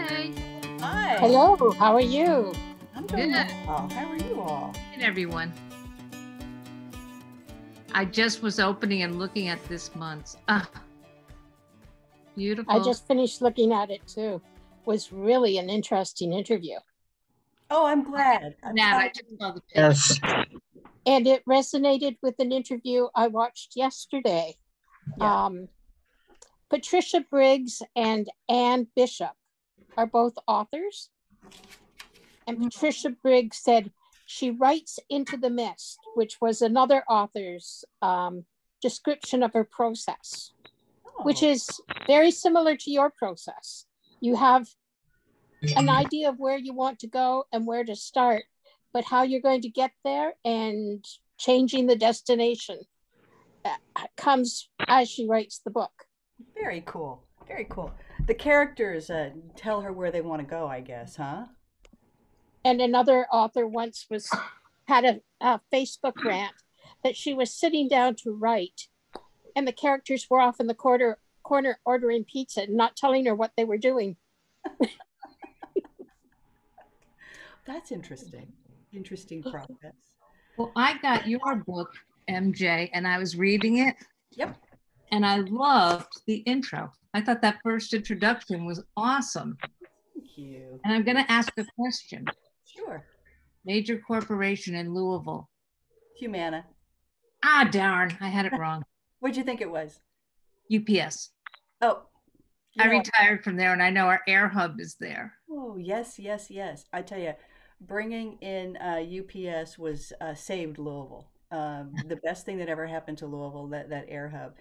Hi. Hi. Hello, how are you? I'm doing Good. well. How are you all? And everyone. I just was opening and looking at this month's. Beautiful. I just finished looking at it too. Was really an interesting interview. Oh, I'm glad. I just saw the picture. Yes. And it resonated with an interview I watched yesterday. Yeah. Patricia Briggs and Anne Bishop are both authors. And Patricia Briggs said she writes into the mist, which was another author's description of her process, which is very similar to your process. You have an idea of where you want to go and where to start, but how you're going to get there and changing the destination comes as she writes the book. Very cool. Very cool. The characters tell her where they want to go, I guess, huh? And another author once had a Facebook rant that she was sitting down to write, and the characters were off in the corner ordering pizza and not telling her what they were doing. That's interesting. Interesting process. Well, I got your book, MJ, and I was reading it. Yep. And I loved the intro. I thought that first introduction was awesome. Thank you. And I'm going to ask a question. Sure. Major corporation in Louisville. Humana. Ah, darn. I had it wrong. What'd you think it was? UPS. Oh. I retired from there, and I know our air hub is there. Oh, yes, yes, yes. I tell you, bringing in UPS was saved Louisville. The best thing that ever happened to Louisville, that air hub.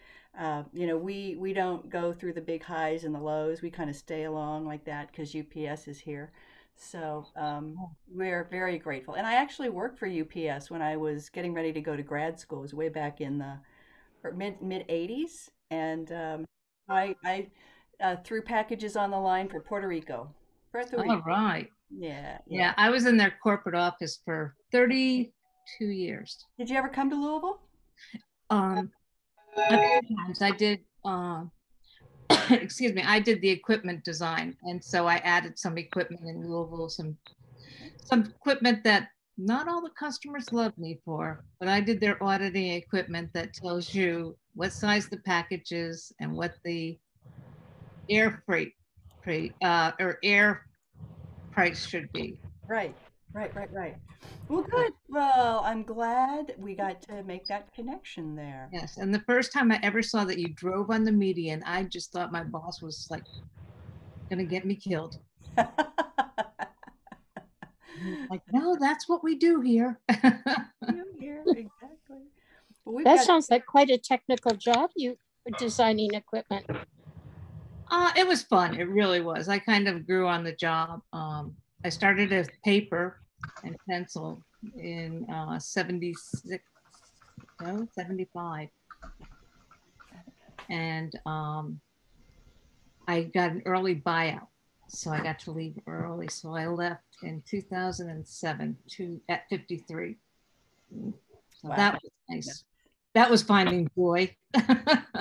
We don't go through the big highs and the lows. We kind of stay along like that because UPS is here. So we're very grateful. And I actually worked for UPS when I was getting ready to go to grad school. It was way back in the mid 80s. And I threw packages on the line for Puerto Rico. All right. Yeah. I was in their corporate office for 32 years. Did you ever come to Louisville? A few times. I did excuse me, I did the equipment design, and so I added some equipment in Louisville, some equipment that not all the customers love me for, but I did their auditing equipment that tells you what size the package is and what the air freight or air price should be. Right. Well, good. Well, I'm glad we got to make that connection there. Yes, and the first time I ever saw that you drove on the median, I just thought my boss was like gonna get me killed. Like, no, that's what we do here. Exactly. Well, that sounds like quite a technical job, you designing equipment. It was fun. It really was. I kind of grew on the job. I started as paper and pencil in 75. And I got an early buyout. So I got to leave early. So I left in 2007 at 53. So wow. That was nice. That was finding joy.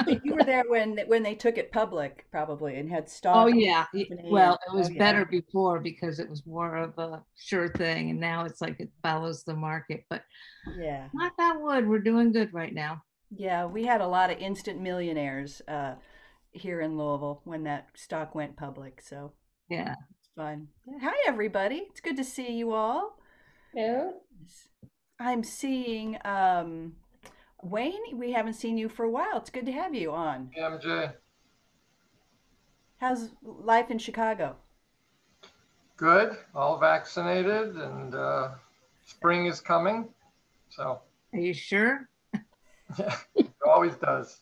You were there when they took it public, probably, and had stock. Oh yeah. Well, it was better before because it was more of a sure thing, and now it's like it follows the market. But yeah, knock on wood, we're doing good right now. Yeah, we had a lot of instant millionaires here in Louisville when that stock went public. So yeah, it's fun. Hi, everybody. It's good to see you all. Hello. I'm seeing. Wayne, we haven't seen you for a while. It's good to have you on. Hey, MJ. How's life in Chicago? Good. All vaccinated, and spring is coming. So. Are you sure? Yeah, it always does.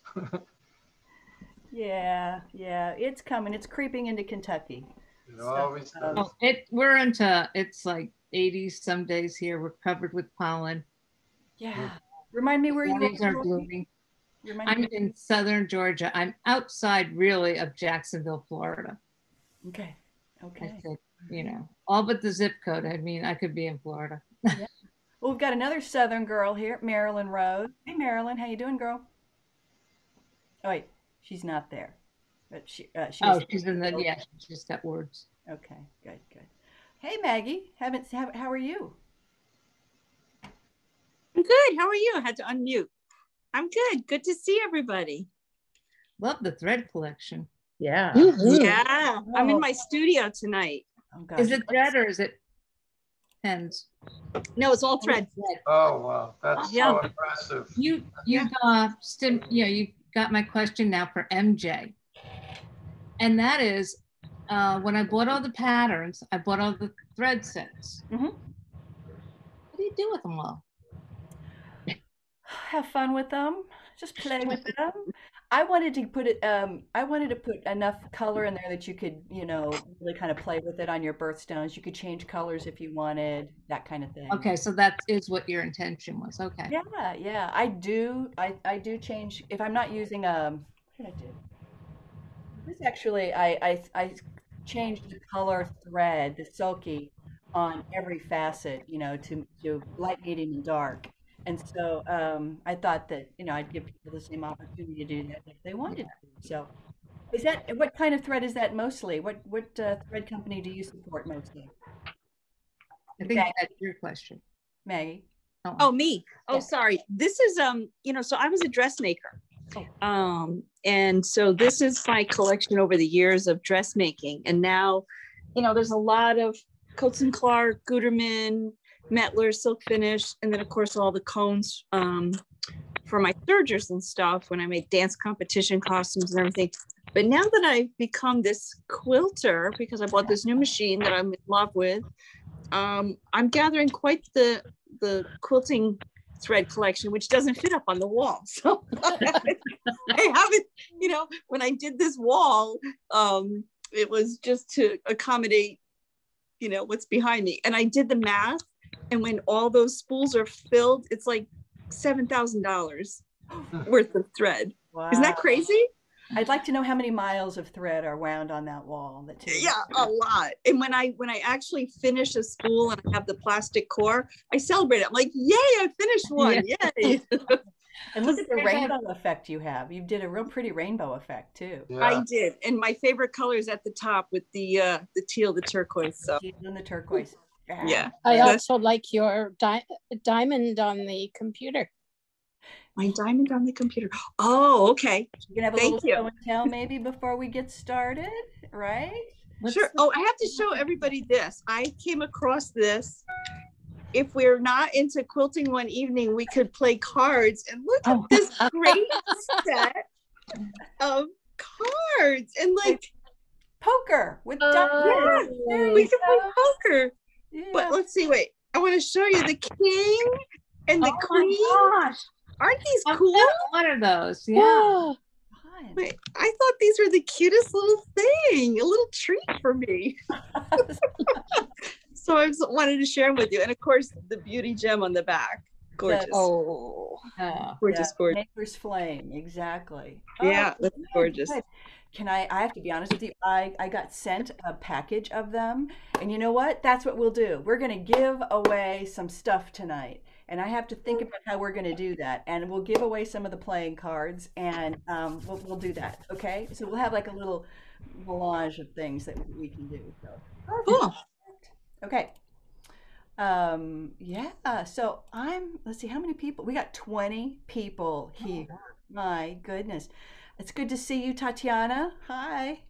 Yeah, it's coming. It's creeping into Kentucky. It always does. We're into, it's like 80s some days here. We're covered with pollen. Yeah. Remind me where you are. I'm in southern Georgia. I'm outside really of Jacksonville, Florida. Okay. I said, all but the zip code. I mean, I could be in Florida. Yeah. Well, we've got another southern girl here, Marilyn Rose. Hey, Marilyn, how you doing, girl? Oh wait, she's not there. But she's in the she just got words. Okay, good, good. Hey, Maggie, how are you? I'm good. How are you? I had to unmute. I'm good. Good to see everybody. Love the thread collection. Yeah. Yeah, I'm in my studio tonight. Oh, gosh. Is it thread or is it pens? No, it's all thread. Oh, wow, that's Yeah. so impressive. You Yeah. you got my question now for MJ, and that is, when I bought all the patterns, I bought all the thread sets. Mhm. What do you do with them all? Have fun with them. Just play with them. I wanted to put it. I wanted to put enough color in there that you could, really kind of play with it on your birthstones. You could change colors if you wanted, that kind of thing. Okay, so that is what your intention was. Okay. Yeah, yeah. I do. I do change if I'm not using what did I do? This actually, I changed the color thread, the silky, on every facet, to light, medium, and dark. And so I thought that, I'd give people the same opportunity to do that if they wanted to. So is that, what kind of thread is that mostly? What thread company do you support mostly? I think Maggie? that's your question. Maggie? Oh, me. Oh, Yeah. sorry. This is so I was a dressmaker. And so this is my collection over the years of dressmaking. And now, there's a lot of Coats and Clark, Gutermann, Mettler, Silk Finish, and then of course all the cones for my sergers and stuff when I make dance competition costumes and everything. But now that I've become this quilter, because I bought this new machine that I'm in love with, I'm gathering quite the quilting thread collection, which doesn't fit up on the wall. So I haven't, when I did this wall, it was just to accommodate, what's behind me. And I did the math. And when all those spools are filled, it's like $7,000 worth of thread. Wow. Isn't that crazy? I'd like to know how many miles of thread are wound on that wall. Yeah, a lot. And when I actually finish a spool and I have the plastic core, I celebrate it. I'm like, yay, I finished one. Yeah. Yay. And look at the rainbow effect you have. You did a real pretty rainbow effect too. Yeah. I did. And my favorite color is at the top with the teal, the turquoise. So And the turquoise. yeah. I also like your diamond on the computer. My diamond on the computer. Oh, okay. You can have a Thank little you. show and tell maybe before we get started, right? Sure. Oh, I have to show everybody this. I came across this. If we're not into quilting one evening, we could play cards, and look at this great set of cards. And like Poker with yeah, diamonds. There we you can play go. poker. Yeah. But let's see, wait. I want to show you the king and the Oh queen. my gosh. Aren't these I've cool? got one of those. Yeah. Oh, Fun. Wait, I thought these were the cutest little thing, a little treat for me. So I just wanted to share them with you. And of course, the beauty gem on the back. Gorgeous. oh, Gorgeous, gorgeous. Maker's Flame, exactly. Yeah, that's good, gorgeous. good. Can I have to be honest with you, I got sent a package of them, and you know what? That's what we'll do. We're going to give away some stuff tonight, and I have to think about how we're going to do that, and we'll give away some of the playing cards, and we'll do that, okay? So we'll have like a little melange of things that we can do. So. Cool. Okay. Yeah, so let's see, how many people? We got 20 people here. My goodness. It's good to see you, Tatiana. Hi.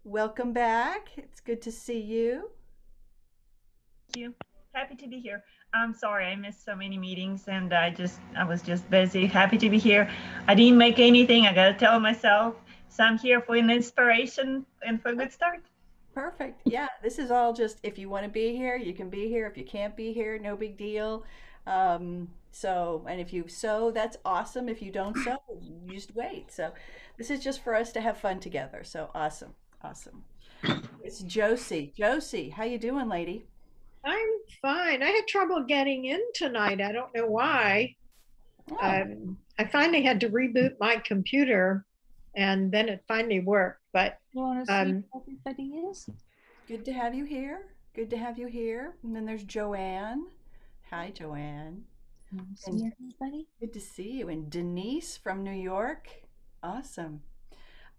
Welcome back. It's good to see you. Thank you. Happy to be here. I'm sorry I missed so many meetings and I was just busy. Happy to be here. I didn't make anything. I gotta tell myself. So I'm here for an inspiration and for a good start. Perfect. Yeah, this is all just, if you want to be here, you can be here. If you can't be here, no big deal. And if you sew, that's awesome. If you don't sew, you just wait. So this is just for us to have fun together. So awesome. Awesome. It's Josie. Josie, how you doing, lady? I'm fine. I had trouble getting in tonight. I don't know why. Oh, I finally had to reboot my computer and then it finally worked. But You want to see who everybody is? good to have you here. Good to have you here. And then there's Joanne. Hi, Joanne. Want to see everybody? Good to see you. And Denise from New York. Awesome.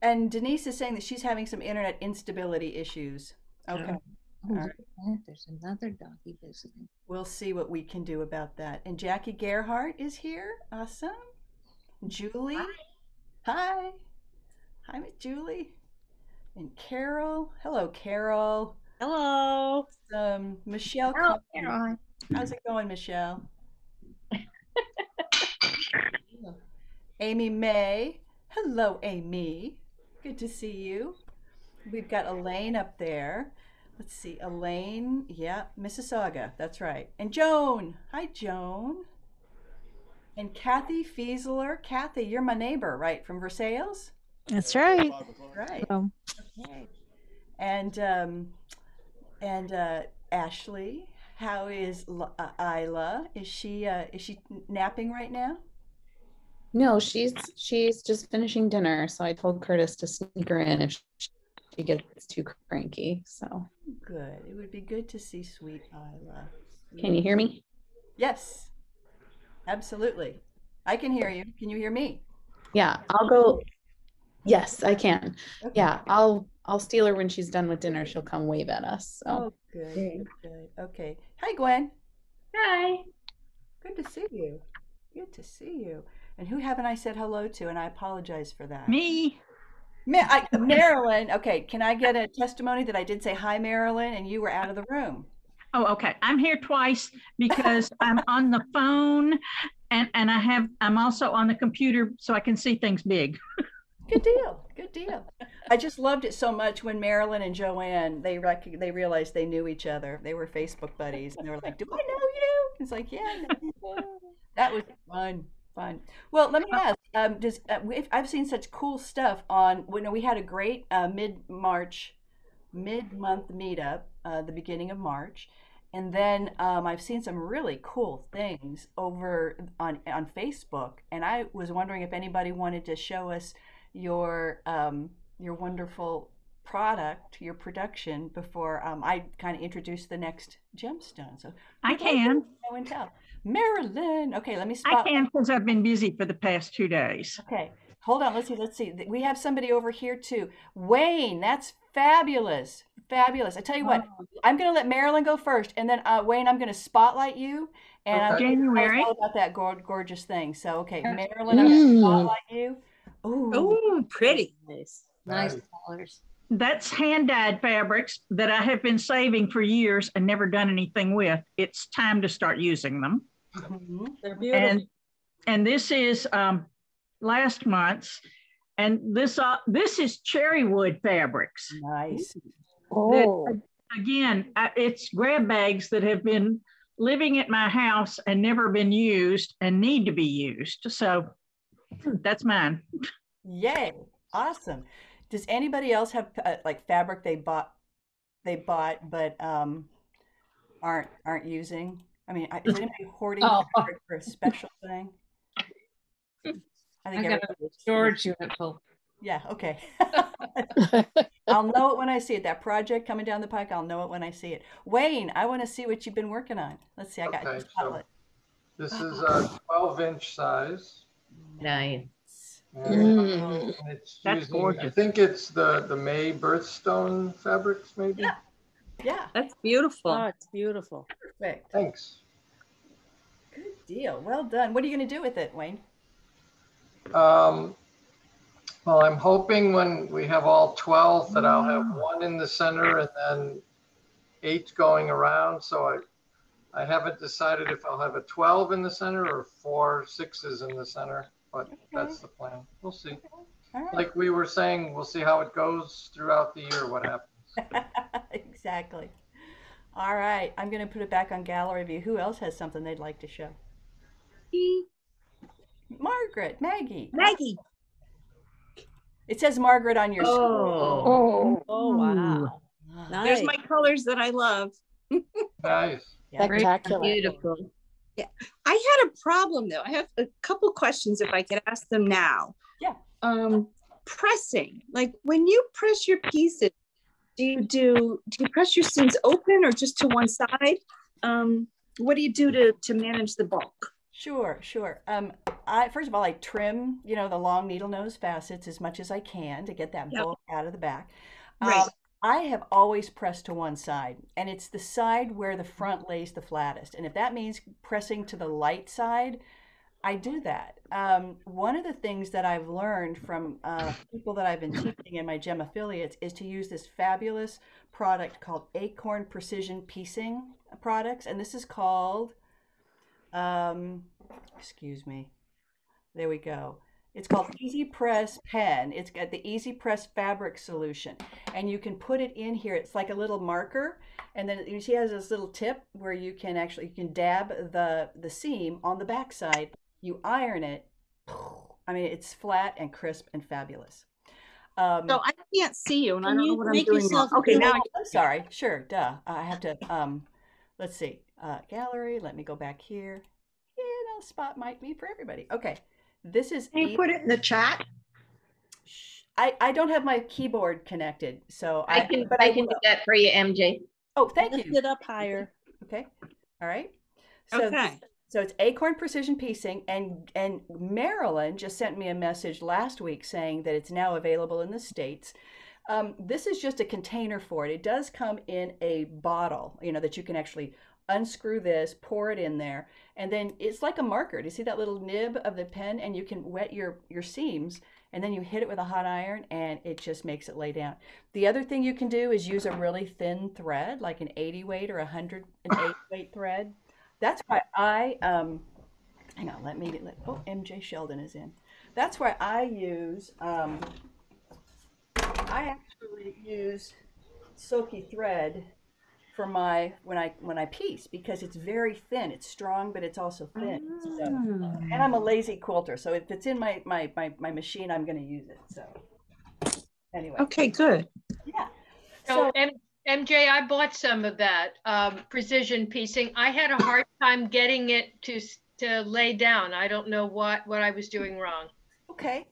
And Denise is saying that she's having some internet instability issues. Okay. Oh, All right. there's another doggy visiting. We'll see what we can do about that. And Jackie Gerhardt is here. Awesome. Julie. Hi. Hi, Miss Julie. And Carol. Hello, Carol. Hello. Michelle. Oh, Cohen. Caroline. How's it going, Michelle? Amy May. Hello, Amy. Good to see you. We've got Elaine up there. Let's see, Elaine. Yeah, Mississauga. That's right. And Joan. Hi, Joan. And Kathy Fiesler. Kathy, you're my neighbor, right? From Versailles? That's right. Right. So, Okay. And Ashley, how is Isla? Is she napping right now? No, she's just finishing dinner, so I told Curtis to sneak her in if she gets too cranky. So, Good. It would be good to see sweet Isla. can you hear me? Yes, absolutely. I can hear you. Can you hear me? Yeah, I'll go. Yes, I can. Okay. Yeah, I'll steal her when she's done with dinner. She'll come wave at us. So, Oh, good, good, good. Okay. Hi, Gwen. Hi. Good to see you. Good to see you. And who haven't I said hello to? And I apologize for that. Me. Marilyn. Okay, can I get a testimony that I did say hi, Marilyn, and you were out of the room? Oh, okay. I'm here twice because I'm on the phone and I'm also on the computer so I can see things big. Good deal. Good deal. I just loved it so much when Marilyn and Joanne, they realized they knew each other. They were Facebook buddies and they were like, "Do I know you?" It's like, "Yeah." I know you." That was fun. Fun. Well, let me ask. I've seen such cool stuff on. We had a great mid-month meetup, the beginning of March, and then I've seen some really cool things over on Facebook. And I was wondering if anybody wanted to show us your wonderful product, your production, before I kind of introduce the next gemstone. So I can. Show and tell. Marilyn. Okay, let me I spot. can because I've been busy for the past 2 days. Okay, hold on. Let's see. We have somebody over here too. Wayne, that's fabulous. Fabulous. I tell you what, I'm going to let Marilyn go first, and then Wayne, I'm going to spotlight you, and I'm going to January. tell about that gorgeous thing. So, okay, Marilyn, I'm going to spotlight you. Ooh, Oh, pretty. nice. Nice colors. That's hand-dyed fabrics that I have been saving for years and never done anything with. It's time to start using them. mhm. They're beautiful. And this is last month's, and this is cherry wood fabrics. Nice. Oh, Again, it's grab bags that have been living at my house and never been used and need to be used. So that's mine. Yay. Awesome. Does anybody else have like fabric they bought but aren't using? I mean, is anybody hoarding fabric for a special thing? I I think got a everybody. storage unit full. Yeah, okay. I'll know it when I see it. That project coming down the pike, I'll know it when I see it. Wayne, I want to see what you've been working on. Let's see, I got Okay, your so spotlight. this is a 12-inch size. nice. And it's That's using, I gorgeous. think it's the May birthstone fabrics, maybe? Yeah. Yeah, That's beautiful. Oh, it's beautiful. perfect. Thanks. Good deal. Well done. What are you going to do with it, Wayne? Well, I'm hoping when we have all 12 that I'll have one in the center and then 8 going around. So I haven't decided if I'll have a 12 in the center or 4 6s in the center, but that's the plan. We'll see. All right. Like we were saying, we'll see how it goes throughout the year, what happens. Exactly. All right. I'm going to put it back on gallery view. Who else has something they'd like to show? Margaret, Maggie. Maggie. It says Margaret on your screen. Oh, oh, oh wow. There's Nice. my colors that I love. Nice. Yeah. spectacular. Beautiful. I had a problem though. I have a couple questions if I could ask them now. Yeah. Pressing, like when you press your pieces, do you press your seams open or just to one side? What do you do to manage the bulk? Sure, sure. first of all, I trim, you know, the long needle nose facets as much as I can to get that Yep. bulk out of the back. Right. I have always pressed to one side, and it's the side where the front lays the flattest. And if that means pressing to the light side, I do that. One of the things that I've learned from people that I've been teaching in my GEM affiliates is to use this fabulous product called Acorn Precision Piecing products. And this is called, excuse me, there we go. It's called Easy Press Pen. It's got the Easy Press fabric solution. And you can put it in here. It's like a little marker. And then you see it has this little tip where you can actually, you can dab the seam on the back side. You iron it. I mean, it's flat and crisp and fabulous. So I can't see you, and I Can don't know you what I'm make doing. yourself Wrong. Okay, now I I'm sorry. Sure. Duh. I have to, let's see. Gallery. Let me go back here. You know, spot might be for everybody. Okay. This is. Can you put it in the chat? I don't have my keyboard connected, so I can but I can will. do that for you, MJ. Oh, thank lift you. it up higher. Okay. All right. So Okay. So it's Acorn Precision Piecing, and Marilyn just sent me a message last week saying that it's now available in the States. This is just a container for it. It does come in a bottle, you know, that you can actually unscrew this, pour it in there, and then it's like a marker. Do you see that little nib of the pen? And you can wet your seams, and then you hit it with a hot iron, and it just makes it lay down. The other thing you can do is use a really thin thread, like an 80 weight or 108 weight thread. That's why I, hang on, oh, MJ Sheldon is in. That's why I use, I actually use silky thread for my, when I piece, because it's very thin. It's strong, but it's also thin. So, and I'm a lazy quilter, so if it's in my machine, I'm going to use it. So anyway. Okay, good. Yeah. So, MJ, I bought some of that precision piecing. I had a hard time getting it to lay down. I don't know what I was doing wrong. Okay.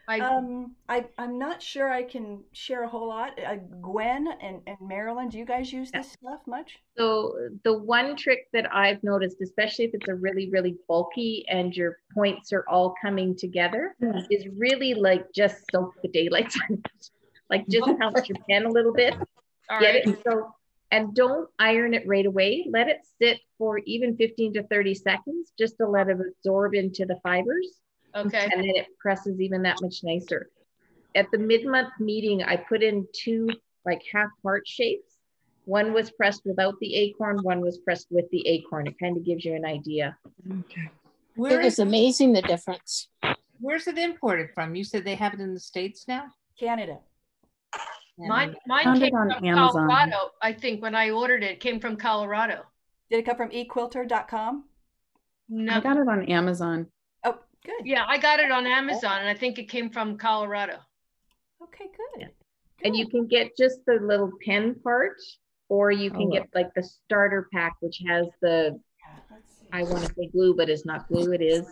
I I'm not sure I can share a whole lot. Gwen and Marilyn, do you guys use this stuff much? So the one trick that I've noticed, especially if it's a really, really bulky and your points are all coming together, is really like just soak the daylights out of it. Like just pounce your pen a little bit, all get right. it so, and don't iron it right away. Let it sit for even 15 to 30 seconds just to let it absorb into the fibers. Okay. And then it presses even that much nicer. At the mid-month meeting, I put in two like half heart shapes. One was pressed without the acorn, one was pressed with the acorn. It kind of gives you an idea. Okay. It is amazing the difference. Where's it imported from? You said they have it in the States now? Canada. Mine Found came it on from Amazon. Colorado. I think when I ordered it came from Colorado. Did it come from equilter.com? No. I got it on Amazon. Oh, good. Yeah, I got it on Amazon, and I think it came from Colorado. Okay, good. And you can get just the little pen part, or you can get like the starter pack, which has the, I want to say glue, but it's not glue. It is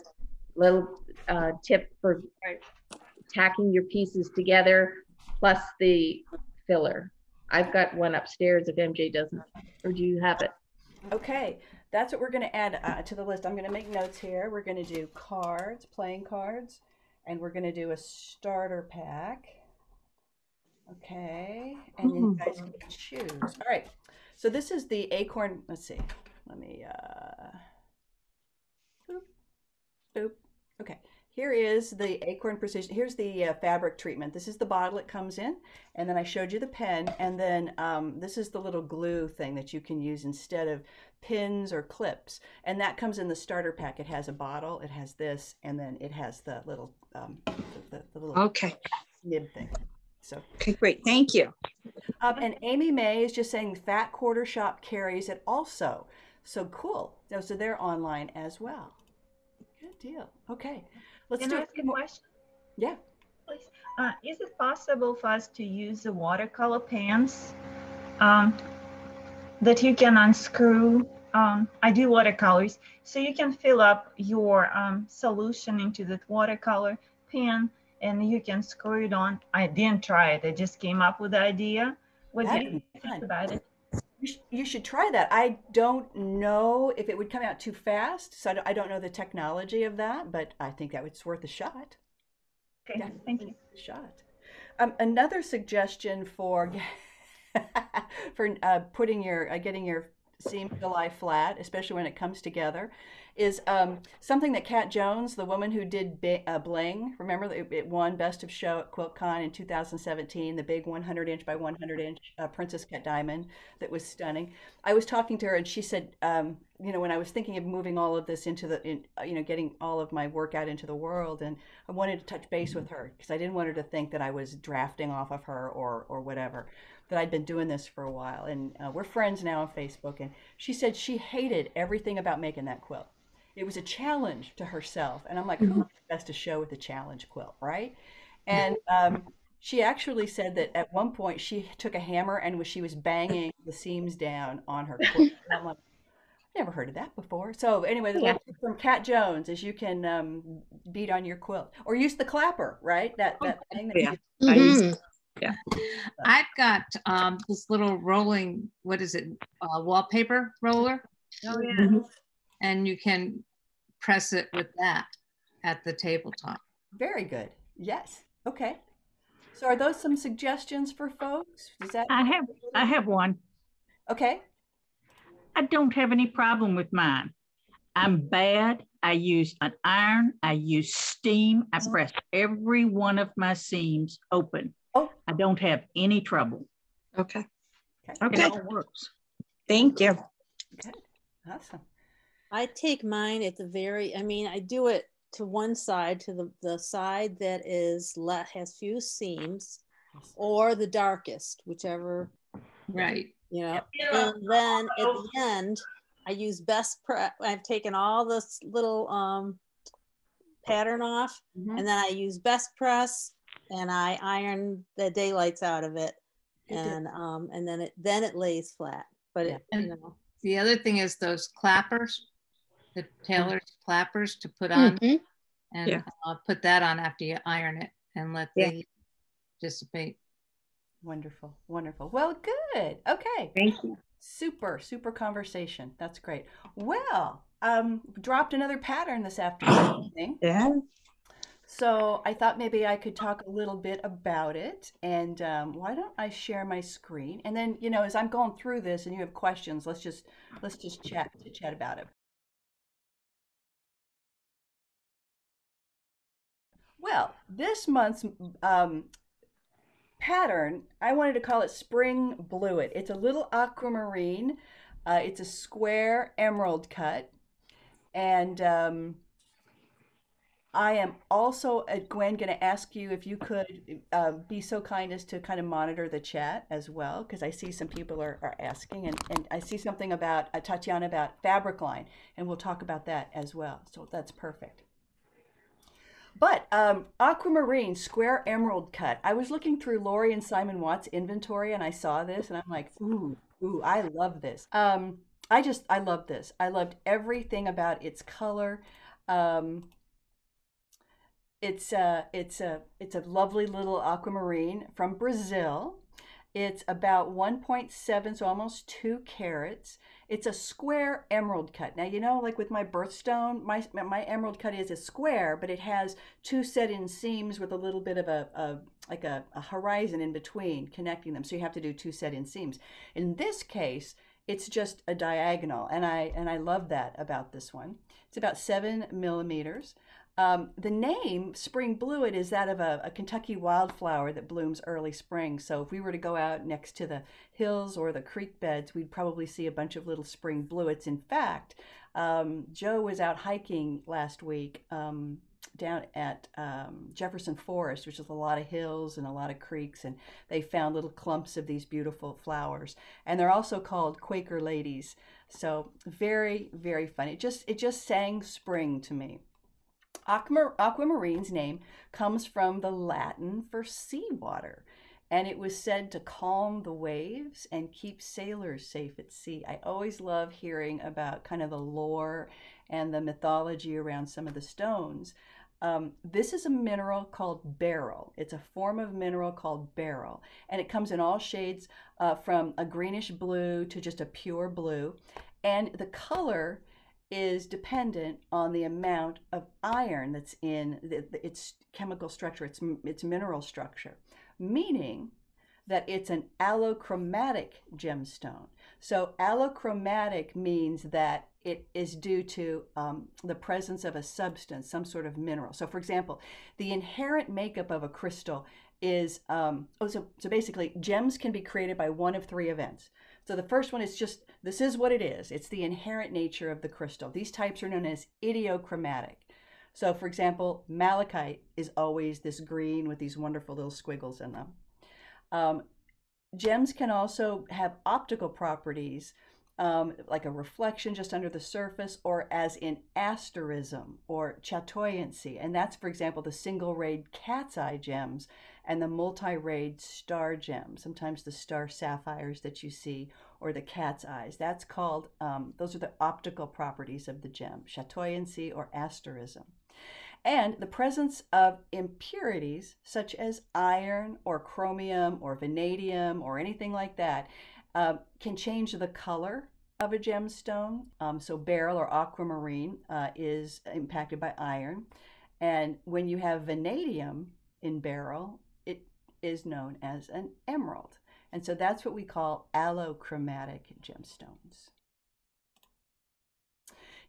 little tip for tacking your pieces together, plus the filler. I've got one upstairs if MJ doesn't, or do you have it? Okay, that's what we're going to add to the list. I'm going to make notes here. We're going to do cards, playing cards, and we're going to do a starter pack. Okay, and then you guys can choose. All right, so this is the acorn. Let's see. Let me, boop. Okay, here is the Acorn Precision. Here's the fabric treatment. This is the bottle it comes in, and then I showed you the pen, and then this is the little glue thing that you can use instead of pins or clips, and that comes in the starter pack. It has a bottle, it has this, and then it has the little the little Okay. nib thing. So Okay, great. Thank you. and Amy May is just saying Fat Quarter Shop carries it also. So cool. So they're online as well. Good deal. Okay, let's Can do I a ask few a more. question, Yeah. please? Is it possible for us to use the watercolor pens that you can unscrew? I do watercolors, so you can fill up your solution into that watercolor pen, and you can screw it on. I didn't try it. I just came up with the idea. What do That'd you be think fun. about it? You should try that. I don't know if it would come out too fast, so I don't know the technology of that, but I think that it's worth a shot. Okay, Definitely thank you. worth a shot. Another suggestion for putting your getting your seam to lie flat, especially when it comes together, is something that Kat Jones, the woman who did Bling, remember it won Best of Show at QuiltCon in 2017, the big 100 inch by 100 inch Princess Cut diamond that was stunning. I was talking to her and she said, when I was thinking of moving all of this into getting all of my work out into the world, and I wanted to touch base with her because I didn't want her to think that I was drafting off of her or whatever, that I'd been doing this for a while. And we're friends now on Facebook. And she said she hated everything about making that quilt. It was a challenge to herself. And I'm like, who best to show with a challenge quilt, right? And she actually said that at one point she took a hammer and she was banging the seams down on her quilt. And I'm like, never heard of that before. So anyway, the little tip from Kat Jones is you can beat on your quilt or use the clapper, right? That thing that Yeah. I've got this little rolling, what is it, wallpaper roller. Oh, yeah. And you can press it with that at the tabletop. Very good. Yes. Okay. So are those some suggestions for folks? Does that? I have one. Okay. I don't have any problem with mine. I'm bad. I use an iron. I use steam. I press every one of my seams open. Oh, I don't have any trouble. Okay. It all works. Thank you. Okay. Awesome. I take mine at the I do it to one side, to the side that has few seams, or the darkest, whichever. Right. And then at the end, I use best press. I've taken all this little pattern off, and then I use best press, and I iron the daylights out of it, and then it lays flat. But the other thing is those clappers, the tailor's clappers to put on, and put that on after you iron it and let the dissipate. Wonderful, wonderful. Well, good. Okay. Thank you. Super conversation. That's great. Well, dropped another pattern this afternoon. Yeah. So I thought maybe I could talk a little bit about it. And why don't I share my screen? And then, as I'm going through this and you have questions, let's just chat about it. Well, this month's pattern, I wanted to call it Spring Bluet. It's a little aquamarine. It's a square emerald cut. And I am also, Gwen, going to ask you if you could be so kind as to kind of monitor the chat as well, because I see some people are asking, and I see something about Tatiana about fabric line, and we'll talk about that as well. So that's perfect. But aquamarine square emerald cut. I was looking through Lori and Simon Watt's inventory, and I saw this, and I'm like, ooh, I love this. I love this. I loved everything about its color. It's a lovely little aquamarine from Brazil. It's about 1.7, so almost 2 carats. It's a square emerald cut. Now, like with my birthstone, my emerald cut is a square, but it has 2 set-in seams with a little bit of a horizon in between connecting them. So you have to do 2 set-in seams. In this case, it's just a diagonal, and I love that about this one. It's about 7 millimeters. The name Spring Bluet is that of a Kentucky wildflower that blooms early spring. So if we were to go out next to the hills or the creek beds, we'd probably see a bunch of little spring bluets. In fact, Joe was out hiking last week down at Jefferson Forest, which is a lot of hills and a lot of creeks, and they found little clumps of these beautiful flowers. And they're also called Quaker ladies. So very, very fun. It just sang spring to me. Aquamarine's name comes from the Latin for seawater, and it was said to calm the waves and keep sailors safe at sea. I always love hearing about kind of the lore and the mythology around some of the stones. This is a mineral called beryl. It's a form of mineral called beryl, and it comes in all shades from a greenish blue to just a pure blue. And the color is dependent on the amount of iron that's in its chemical structure, its mineral structure, meaning that it's an allochromatic gemstone. So allochromatic means that it is due to the presence of a substance, some sort of mineral. So for example, the inherent makeup of a crystal is, so basically gems can be created by one of three events. So the first one is just, this is what it is. It's the inherent nature of the crystal. These types are known as idiochromatic. So for example, malachite is always this green with these wonderful little squiggles in them. Gems can also have optical properties, like a reflection just under the surface, or as in asterism or chatoyancy. And that's, for example, the single-rayed cat's eye gems and the multi-rayed star gems, sometimes the star sapphires that you see, or the cat's eyes. That's called, those are the optical properties of the gem, chatoyancy or asterism. And the presence of impurities such as iron or chromium or vanadium or anything like that can change the color of a gemstone. So beryl or aquamarine is impacted by iron. And when you have vanadium in beryl, it is known as an emerald. And so that's what we call allochromatic gemstones.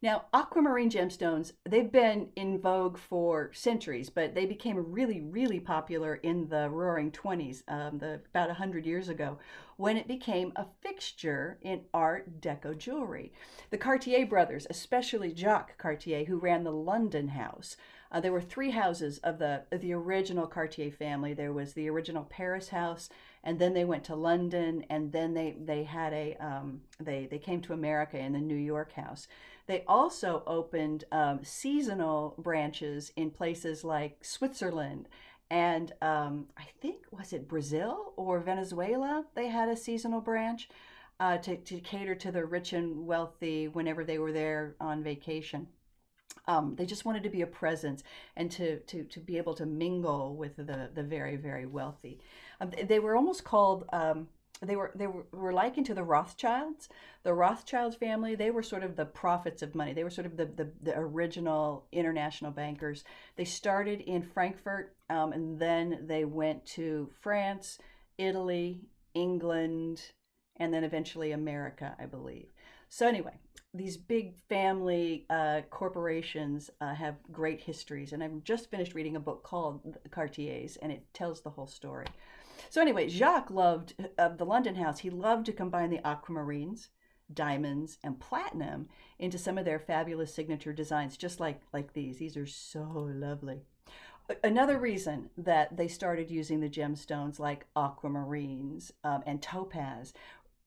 Now, aquamarine gemstones, they've been in vogue for centuries, but they became really, really popular in the Roaring 20s, about 100 years ago, when it became a fixture in Art Deco jewelry. The Cartier brothers, especially Jacques Cartier, who ran the London house, there were three houses of the original Cartier family. There was the original Paris house, and then they went to London, and then they had they came to America in the New York house. They also opened seasonal branches in places like Switzerland and I think, was it Brazil or Venezuela? They had a seasonal branch to cater to the rich and wealthy whenever they were there on vacation. They just wanted to be a presence and to be able to mingle with the very, very wealthy. They were almost called, they were likened to the Rothschilds. The Rothschild family, they were sort of the prophets of money. They were sort of the original international bankers. They started in Frankfurt, and then they went to France, Italy, England, and then eventually America, I believe. So anyway, these big family corporations have great histories, and I've just finished reading a book called Cartiers, and it tells the whole story. So anyway, Jacques loved the London house. He loved to combine the aquamarines, diamonds, and platinum into some of their fabulous signature designs, just like these. These are so lovely. Another reason that they started using the gemstones like aquamarines and topaz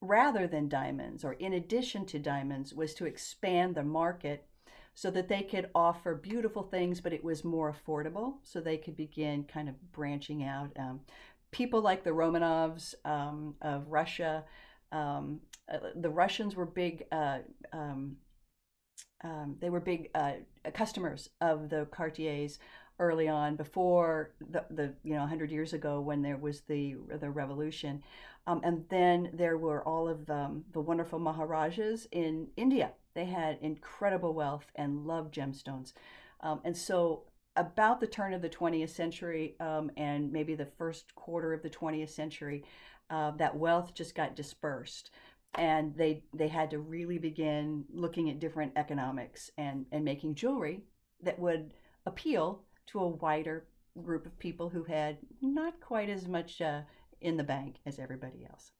rather than diamonds, or in addition to diamonds, was to expand the market so that they could offer beautiful things, but it was more affordable, so they could begin kind of branching out. People like the Romanovs of Russia, the Russians were big, they were big customers of the Cartiers early on, before the 100 years ago when there was the revolution. And then there were all of the wonderful Maharajas in India. They had incredible wealth and loved gemstones. And so about the turn of the 20th century and maybe the first quarter of the 20th century, that wealth just got dispersed. And they had to really begin looking at different economics and making jewelry that would appeal to a wider group of people who had not quite as much in the bank as everybody else.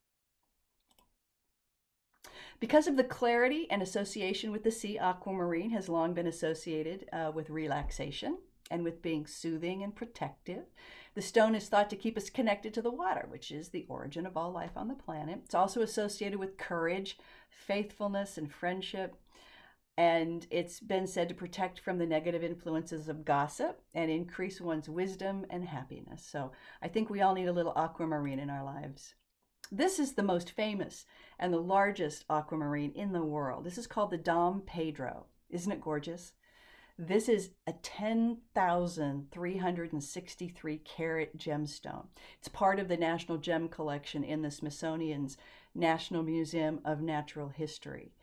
Because of the clarity and association with the sea, aquamarine has long been associated with relaxation and with being soothing and protective. The stone is thought to keep us connected to the water, which is the origin of all life on the planet. It's also associated with courage, faithfulness, and friendship. And it's been said to protect from the negative influences of gossip and increase one's wisdom and happiness. So I think we all need a little aquamarine in our lives. This is the most famous and the largest aquamarine in the world. This is called the Dom Pedro. Isn't it gorgeous? This is a 10,363 carat gemstone. It's part of the National Gem Collection in the Smithsonian's National Museum of Natural History.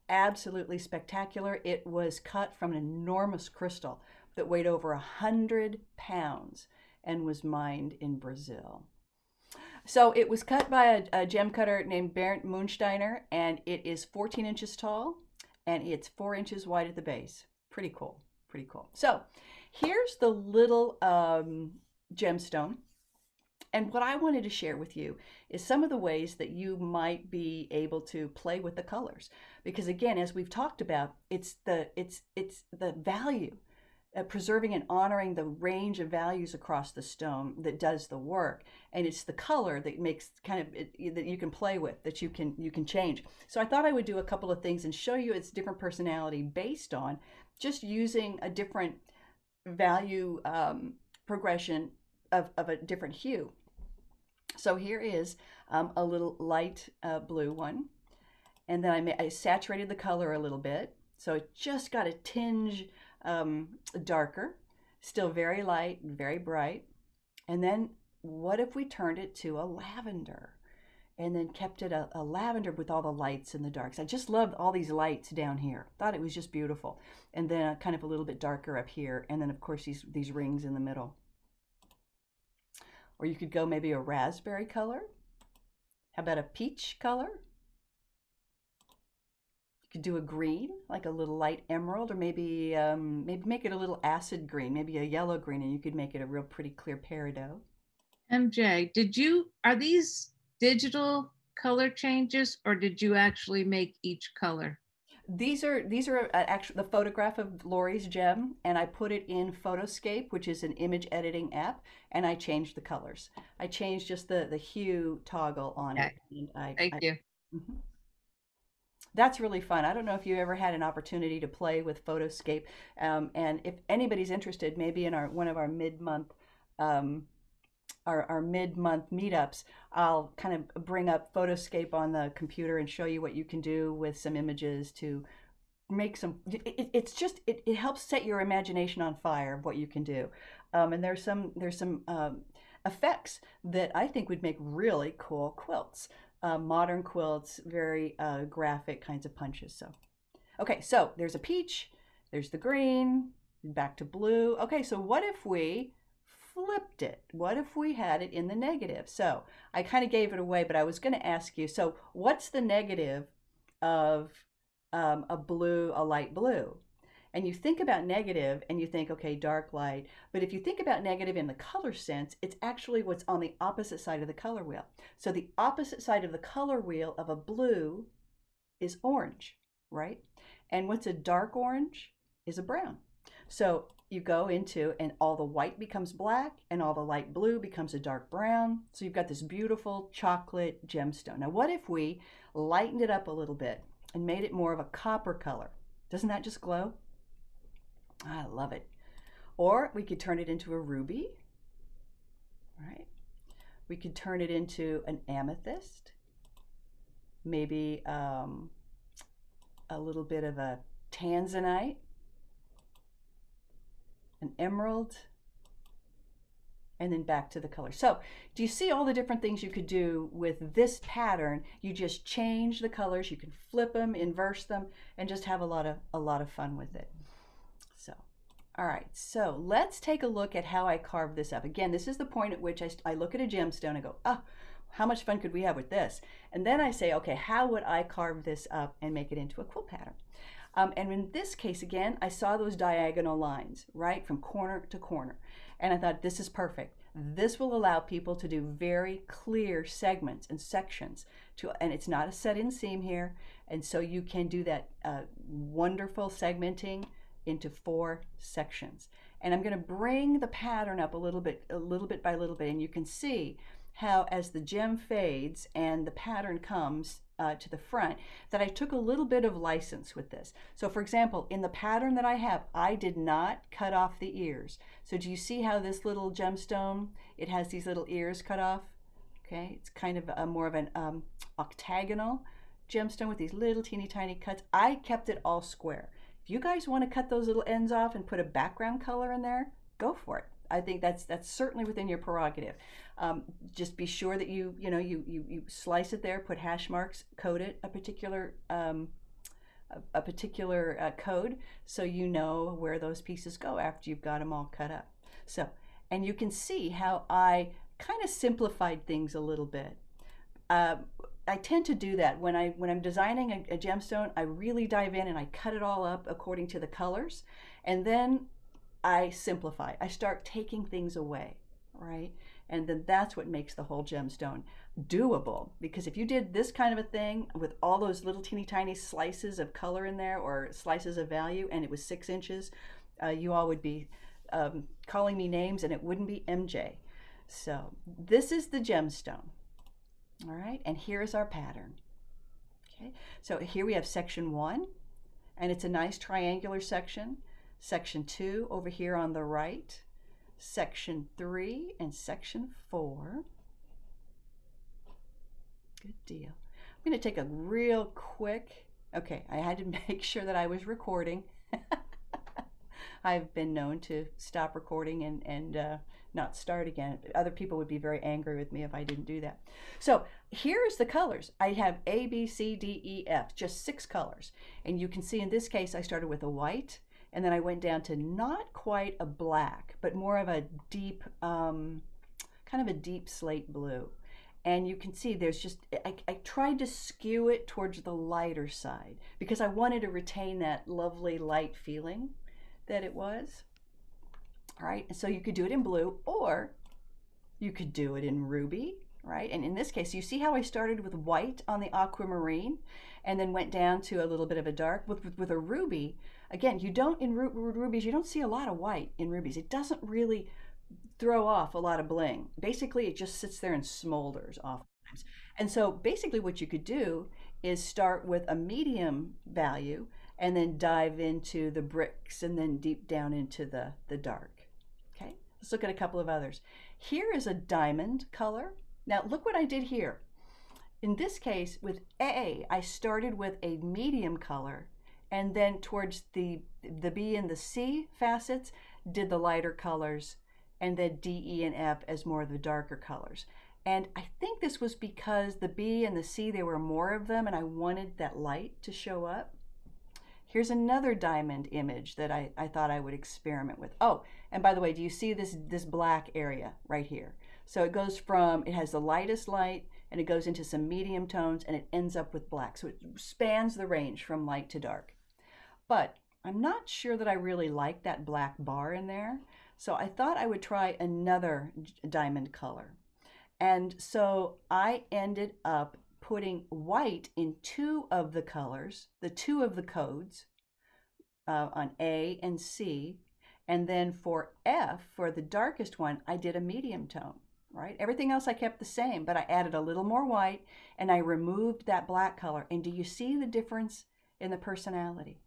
Absolutely spectacular. It was cut from an enormous crystal that weighed over 100 pounds and was mined in Brazil. So it was cut by a gem cutter named Bernd Moonsteiner, and it is 14 inches tall and it's 4 inches wide at the base. Pretty cool, pretty cool. So here's the little gemstone. And what I wanted to share with you is some of the ways that you might be able to play with the colors. Because again, as we've talked about, it's the value, preserving and honoring the range of values across the stone that does the work. And it's the color that makes that you can play with, that you can change. So I thought I would do a couple of things and show you its different personality based on just using a different value progression of a different hue. So here is a little light blue one. And then I saturated the color a little bit. So it just got a tinge darker, still very light and very bright. And then what if we turned it to a lavender and then kept it a lavender with all the lights and the darks? I just loved all these lights down here. Thought it was just beautiful. And then kind of a little bit darker up here. And then of course these rings in the middle. Or you could go maybe a raspberry color. How about a peach color? You could do a green, like a little light emerald, or maybe make it a little acid green, maybe a yellow green, and you could make it a real pretty clear peridot. MJ, are these digital color changes, or did you actually make each color? These are actually the photograph of Lori's gem, and I put it in Photoscape, which is an image editing app, and I changed the colors. I changed just the hue toggle on it. Thank you. Mm-hmm. That's really fun. I don't know if you ever had an opportunity to play with Photoscape, and if anybody's interested, maybe in one of our mid-month our mid-month meetups, I'll kind of bring up Photoscape on the computer and show you what you can do with some images to make some, it helps set your imagination on fire of what you can do. And there's some effects that I think would make really cool quilts. Modern quilts, very graphic kinds of punches. So, okay, so there's a peach, there's the green, back to blue. Okay, so what if we flipped it? What if we had it in the negative? So I kind of gave it away, but I was going to ask you, so what's the negative of a light blue? And you think about negative and you think, okay, dark light. But if you think about negative in the color sense, it's actually what's on the opposite side of the color wheel. So the opposite side of the color wheel of a blue is orange, right? And what's a dark orange is a brown. So you go into, and all the white becomes black and all the light blue becomes a dark brown. So you've got this beautiful chocolate gemstone. Now, what if we lightened it up a little bit and made it more of a copper color? Doesn't that just glow? I love it. Or we could turn it into a ruby, right? We could turn it into an amethyst, maybe a little bit of a tanzanite, an emerald, and then back to the color. So do you see all the different things you could do with this pattern? You just change the colors, you can flip them, inverse them, and just have a lot of fun with it. So, all right, so let's take a look at how I carved this up. Again, this is the point at which I look at a gemstone and go, oh, how much fun could we have with this? And then I say, okay, how would I carve this up and make it into a quilt pattern? And in this case, again, I saw those diagonal lines, right, from corner to corner. And I thought, this is perfect. This will allow people to do very clear segments and sections, and it's not a set in seam here. And so you can do that wonderful segmenting into 4 sections. And I'm going to bring the pattern up a little bit by little bit. And you can see how as the gem fades and the pattern comes to the front, that I took a little bit of license with this. So for example, in the pattern that I have, I did not cut off the ears. So do you see how this little gemstone, it has these little ears cut off? Okay, it's kind of more of an octagonal gemstone with these little teeny tiny cuts. I kept it all square. If you guys want to cut those little ends off and put a background color in there, go for it. I think that's certainly within your prerogative. Just be sure that you slice it there, put hash marks, code it a particular code, so you know where those pieces go after you've got them all cut up. So, and you can see how I kind of simplified things a little bit. I tend to do that when I'm designing a gemstone. I really dive in and I cut it all up according to the colors, and then I simplify. I start taking things away, right? And then that's what makes the whole gemstone doable. Because if you did this kind of a thing with all those little teeny tiny slices of color in there or slices of value, and it was 6 inches, you all would be calling me names and it wouldn't be MJ. So this is the gemstone. All right, and here is our pattern. Okay, so here we have section 1, and it's a nice triangular section. Section 2 over here on the right, section 3 and section 4. Good deal. I'm going to take a real quick, okay, I had to make sure that I was recording. I've been known to stop recording and not start again. Other people would be very angry with me if I didn't do that. So here's the colors. I have A, B, C, D, E, F, just 6 colors. And you can see in this case I started with a white, and then I went down to not quite a black, but more of a deep, kind of a deep slate blue. And you can see there's just, I tried to skew it towards the lighter side because I wanted to retain that lovely light feeling that it was. All right, and so you could do it in blue, or you could do it in ruby, right? And in this case, you see how I started with white on the aquamarine and then went down to a little bit of a dark. With a ruby, again, you don't, in rubies, you don't see a lot of white in rubies. It doesn't really throw off a lot of bling. Basically, it just sits there and smolders oftentimes. And so basically what you could do is start with a medium value and then dive into the bricks and then deep down into the dark. Okay, let's look at a couple of others. Here is a diamond color. Now look what I did here. In this case with A, I started with a medium color, and then towards the B and the C facets did the lighter colors, and then D, E, and F as more of the darker colors. And I think this was because the B and the C, there were more of them, and I wanted that light to show up. Here's another diamond image that I thought I would experiment with. Oh, and by the way, do you see this black area right here? So it goes from, it has the lightest light, and it goes into some medium tones, and it ends up with black. So it spans the range from light to dark. But I'm not sure that I really like that black bar in there. So I thought I would try another diamond color. And so I ended up putting white in 2 of the colors, the 2 of the codes on A and C. And then for F, for the darkest one, I did a medium tone, right? Everything else I kept the same, but I added a little more white and I removed that black color. And do you see the difference in the personality?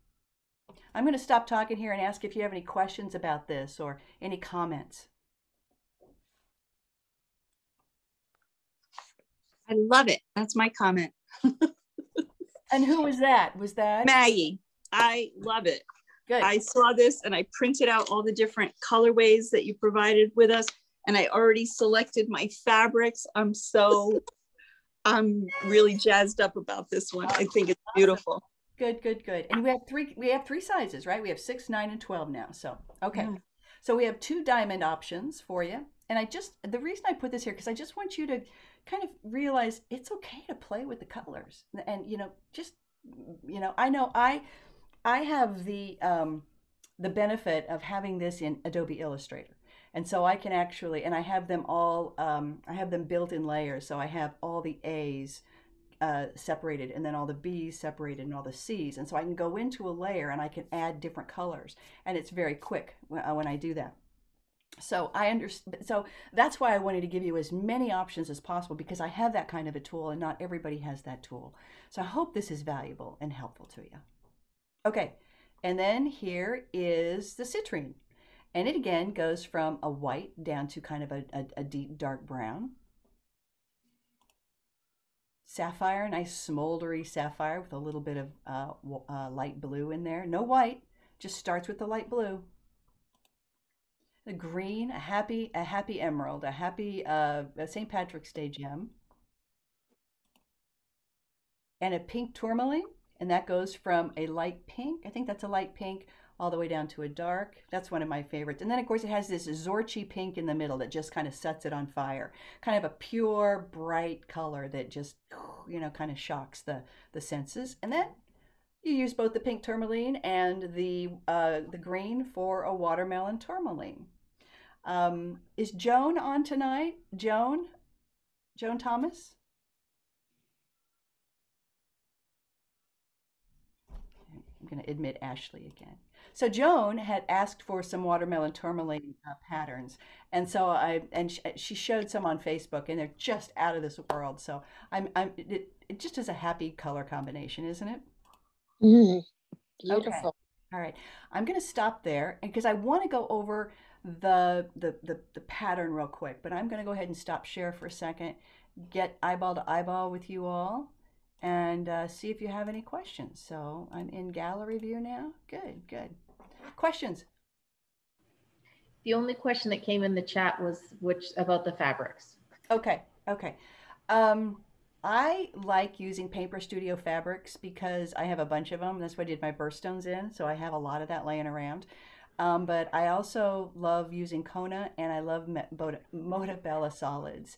I'm going to stop talking here and ask if you have any questions about this or any comments. I love it. That's my comment. And who was that? Was that Maggie? I love it. Good. I saw this and I printed out all the different colorways that you provided with us, and I already selected my fabrics. I'm really jazzed up about this one. I think it's beautiful. Good, good, good. And we have three sizes, right? We have 6, 9, and 12 now. So, okay. Yeah. So we have 2 diamond options for you. And the reason I put this here, because I just want you to kind of realize it's okay to play with the colors. And, I know I have the benefit of having this in Adobe Illustrator. And so I can actually, and I have them all, I have them built in layers. So I have all the A's separated, and then all the B's separated, and all the C's. And so I can go into a layer and I can add different colors. And it's very quick when I do that. So I understand. So that's why I wanted to give you as many options as possible, because I have that kind of a tool and not everybody has that tool. So I hope this is valuable and helpful to you. Okay. And then here is the citrine. And it again goes from a white down to kind of a deep dark brown. sapphire, nice smoldery sapphire with a little bit of light blue in there. No white, just starts with the light blue. The green, a happy emerald, a happy St. Patrick's Day gem. And a pink tourmaline, and that goes from a light pink, I think that's a light pink, all the way down to a dark. That's one of my favorites. And then, of course, it has this Zorchi pink in the middle that just kind of sets it on fire. Kind of a pure, bright color that just, you know, kind of shocks the senses. And then you use both the pink tourmaline and the green for a watermelon tourmaline. Is Joan on tonight? Joan Thomas? I'm going to admit Ashley again. So Joan had asked for some watermelon tourmaline patterns, and so she showed some on Facebook, and they're just out of this world. So it just is a happy color combination, isn't it? Beautiful. Okay. All right, I'm going to stop there, and because I want to go over the pattern real quick, but I'm going to go ahead and stop share for a second, get eyeball to eyeball with you all, and see if you have any questions. So I'm in gallery view now. Good. Questions? The only question that came in the chat was about the fabrics. Okay. I like using Paper Studio fabrics because I have a bunch of them. That's what I did my birthstones in, so I have a lot of that laying around. But I also love using Kona, and I love Moda Bella solids.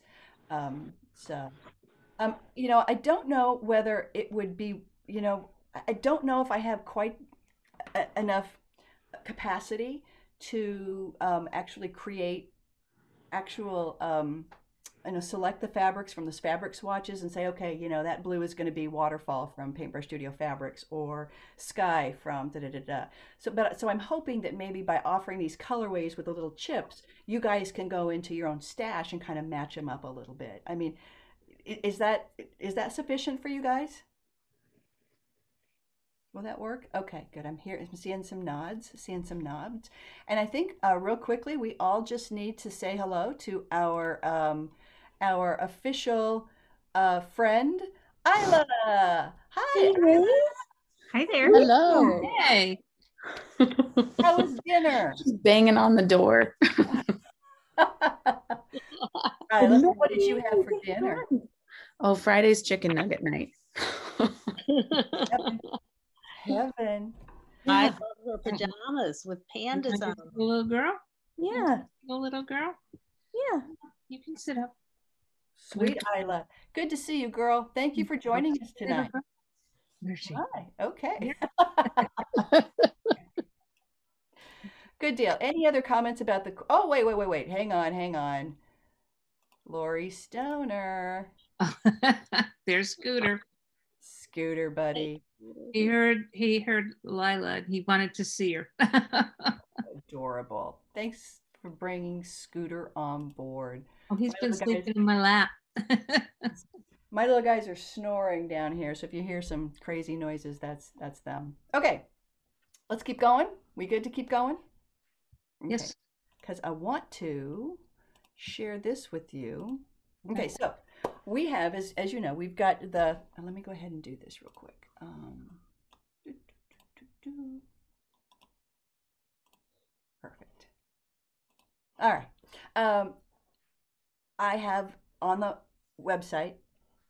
You know, I don't know whether it would be, you know, I don't know if I have quite enough capacity to actually create actual, you know, select the fabrics from the fabric swatches and say, okay, you know, that blue is going to be Waterfall from Paintbrush Studio Fabrics, or Sky from da-da-da-da. So I'm hoping that maybe by offering these colorways with the little chips, you guys can go into your own stash and kind of match them up a little bit. I mean, is that sufficient for you guys? Will that work? Okay, good. I'm seeing some nods. And I think real quickly, we all just need to say hello to our official friend, Isla. Hi. Hi there. Hello. Hey. How was dinner? Just banging on the door. Isla, what did you have for dinner? Oh, Friday's chicken nugget night. Heaven. I love her pajamas with pandas on them. The little girl? Yeah. The little girl? Yeah. You can sit up. Sweet Isla. Good to see you, girl. Thank you for joining us tonight. Where's she? Hi. Okay. Good deal. Any other comments about the... Oh, wait. Hang on. Lori Stoner. There's Scooter. Scooter, buddy. He heard Lila and he wanted to see her. Adorable. Thanks for bringing Scooter on board. Oh, he's been sleeping in my lap. My little guys are snoring down here, so if you hear some crazy noises, that's them. Okay, let's keep going. We good to keep going? Okay. Yes. Because I want to share this with you. Okay, so we have, as you know, we've got the, let me go ahead and do this real quick. Perfect. All right. I have on the website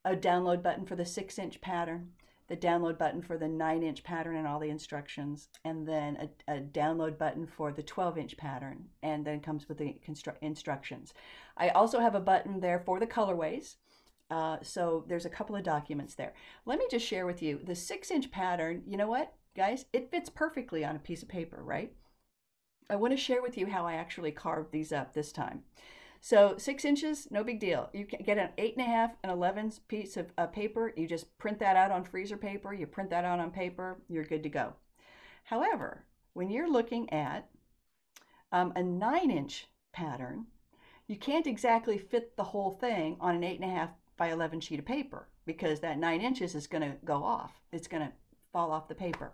a download button for the 6-inch pattern, the download button for the 9-inch pattern and all the instructions, and then a download button for the 12-inch pattern, and then it comes with the instructions. I also have a button there for the colorways. So there's a couple of documents there. Let me just share with you the 6-inch pattern. You know what, guys? It fits perfectly on a piece of paper, right? I want to share with you how I actually carved these up this time. So 6 inches, no big deal. You can get an 8.5 and 11 piece of paper. You just print that out on freezer paper. You print that out on paper. You're good to go. However, when you're looking at a 9-inch pattern, you can't exactly fit the whole thing on an 8.5 by 11 sheet of paper, because that 9 inches is going to go off. It's going to fall off the paper.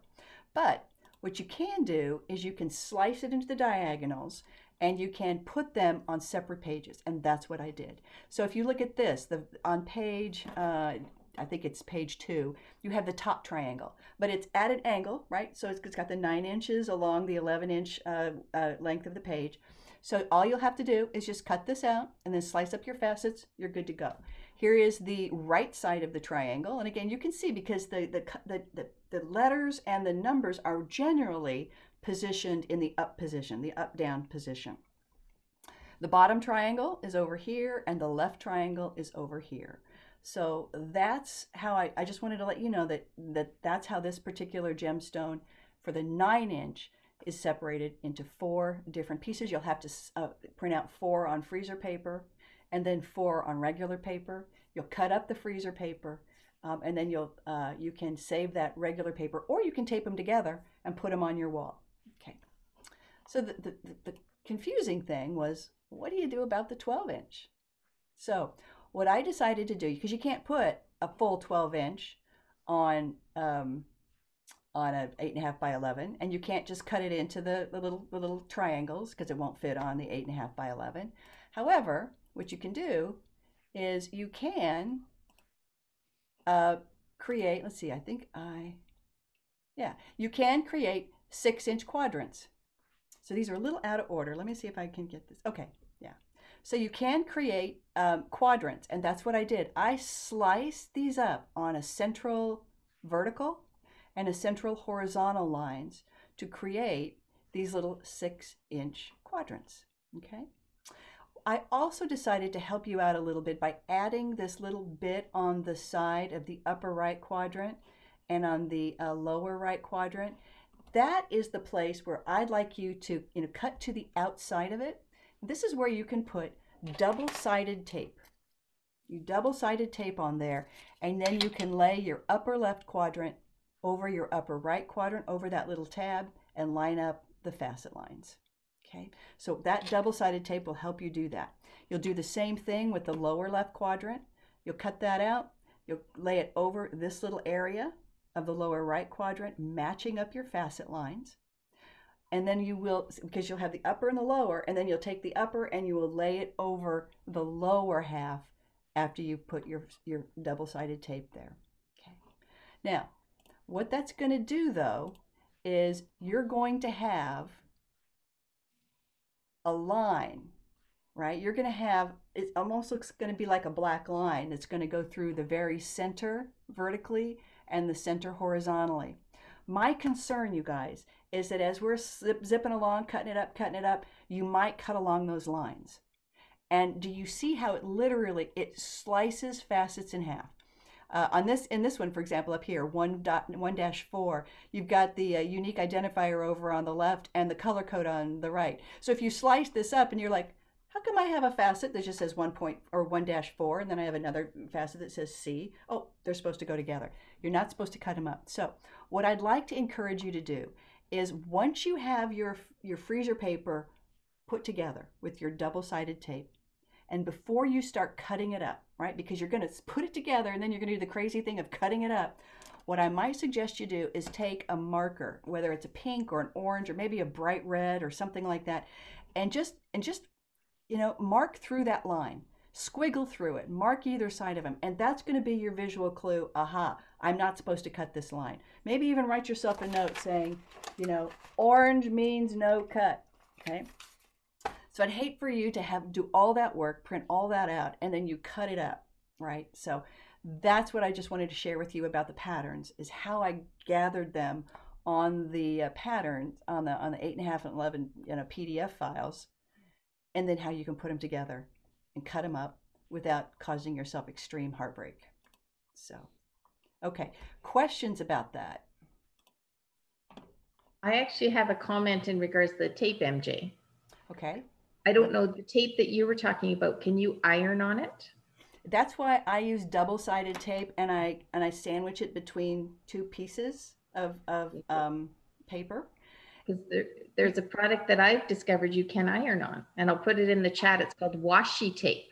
But what you can do is you can slice it into the diagonals, and you can put them on separate pages, and that's what I did. So if you look at this, on page I think it's page 2, you have the top triangle, but it's at an angle, right? So it's got the 9 inches along the 11-inch length of the page. So all you'll have to do is just cut this out and then slice up your facets. You're good to go. Here is the right side of the triangle. And again, you can see because the letters and the numbers are generally positioned in the up position, the up-down position. The bottom triangle is over here and the left triangle is over here. So that's how I just wanted to let you know that's how this particular gemstone for the 9-inch is separated into 4 different pieces. You'll have to print out 4 on freezer paper and then 4 on regular paper. You'll cut up the freezer paper and then you can save that regular paper, or you can tape them together and put them on your wall. Okay. So the confusing thing was, what do you do about the 12-inch? So what I decided to do, because you can't put a full 12-inch on an 8.5 by 11, and you can't just cut it into the little triangles because it won't fit on the 8.5 by 11. However, what you can do is you can create, let's see, you can create 6-inch quadrants. So these are a little out of order. Let me see if I can get this. Okay, yeah. So you can create quadrants, and that's what I did. I sliced these up on a central vertical and a central horizontal lines to create these little 6-inch quadrants, okay? I also decided to help you out a little bit by adding this little bit on the side of the upper right quadrant and on the lower right quadrant. That is the place where I'd like you to cut to the outside of it. This is where you can put double-sided tape. You double-sided tape on there, and then you can lay your upper left quadrant over your upper right quadrant, over that little tab, and line up the facet lines. Okay, so that double-sided tape will help you do that. You'll do the same thing with the lower left quadrant. You'll cut that out. You'll lay it over this little area of the lower right quadrant, matching up your facet lines. And then you will, because you'll have the upper and the lower, and then you'll take the upper and you will lay it over the lower half after you put your double-sided tape there. Okay. Now, what that's going to do, though, is you're going to have a line, right? You're going to have, it almost looks going to be like a black line that's going to go through the very center vertically and the center horizontally. My concern, you guys, is that as we're zipping along, cutting it up, you might cut along those lines. And do you see how it slices facets in half? In this one, for example, up here, 1-4, you've got the unique identifier over on the left and the color code on the right. So if you slice this up and you're like, how come I have a facet that just says 1-4 and then I have another facet that says C? Oh, they're supposed to go together. You're not supposed to cut them up. So what I'd like to encourage you to do is, once you have your freezer paper put together with your double-sided tape, and before you start cutting it up, right, because you're going to put it together and then you're going to do the crazy thing of cutting it up, what I might suggest you do is take a marker, whether it's a pink or an orange or maybe a bright red or something like that, and just mark through that line, squiggle through it, mark either side of them, and that's going to be your visual clue. Aha, I'm not supposed to cut this line. Maybe even write yourself a note saying, orange means no cut. Okay. So I'd hate for you to do all that work, print all that out, and then you cut it up, right? So that's what I just wanted to share with you about the patterns, is how I gathered them on the patterns on the 8.5 and 11 PDF files, and then how you can put them together and cut them up without causing yourself extreme heartbreak. So, okay, questions about that? I actually have a comment in regards to the tape, MJ. Okay. I don't know, the tape that you were talking about, can you iron on it? That's why I use double-sided tape, and I sandwich it between 2 pieces of paper. Because there's a product that I've discovered you can iron on, and I'll put it in the chat. It's called washi tape.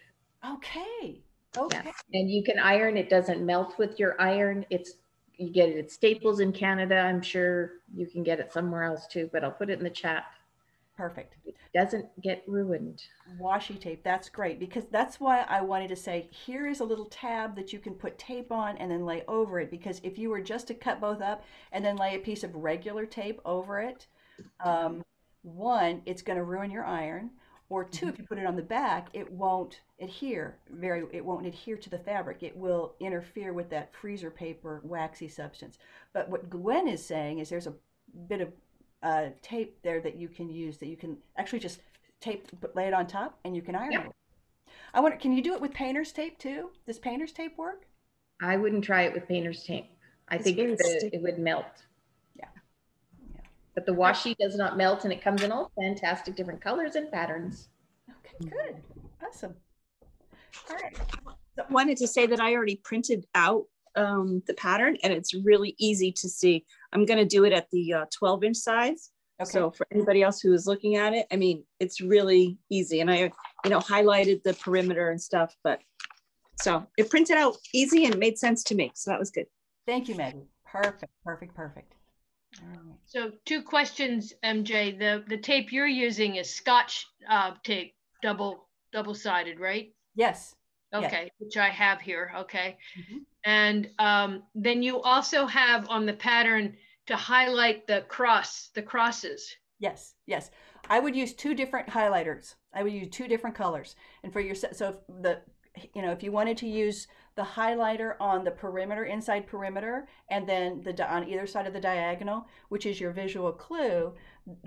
Okay. Okay. Yeah. And you can iron. It doesn't melt with your iron. You get it at Staples in Canada. I'm sure you can get it somewhere else too, but I'll put it in the chat. Perfect. It doesn't get ruined. Washi tape, that's great, because that's why I wanted to say here is a little tab that you can put tape on and then lay over it, because if you were just to cut both up and then lay a piece of regular tape over it, one, it's going to ruin your iron, or two, if you put it on the back, it won't adhere to the fabric. It will interfere with that freezer paper waxy substance. But what Gwen is saying is there's a bit of tape there that you can use, that you can actually just lay it on top and you can iron it. I wonder, can you do it with painter's tape too? Does painter's tape work? I wouldn't try it with painter's tape. I think it would melt. Yeah. But the washi does not melt, and it comes in all fantastic different colors and patterns. Okay, good. Awesome. All right. I wanted to say that I already printed out the pattern, and it's really easy to see. I'm going to do it at the 12-inch size. Okay. So for anybody else who is looking at it, I mean, it's really easy. And I, highlighted the perimeter and stuff, but so it printed out easy and made sense to me. So that was good. Thank you, Maggie. Perfect, perfect, perfect. All right. So 2 questions, MJ. The tape you're using is Scotch tape, double-sided, right? Yes. Okay, yes. Which I have here. Okay. And then you also have on the pattern to highlight the crosses. Yes, yes. I would use 2 different highlighters. I would use 2 different colors. And for your, so if you wanted to use the highlighter on the perimeter, inside perimeter, and then on either side of the diagonal, which is your visual clue,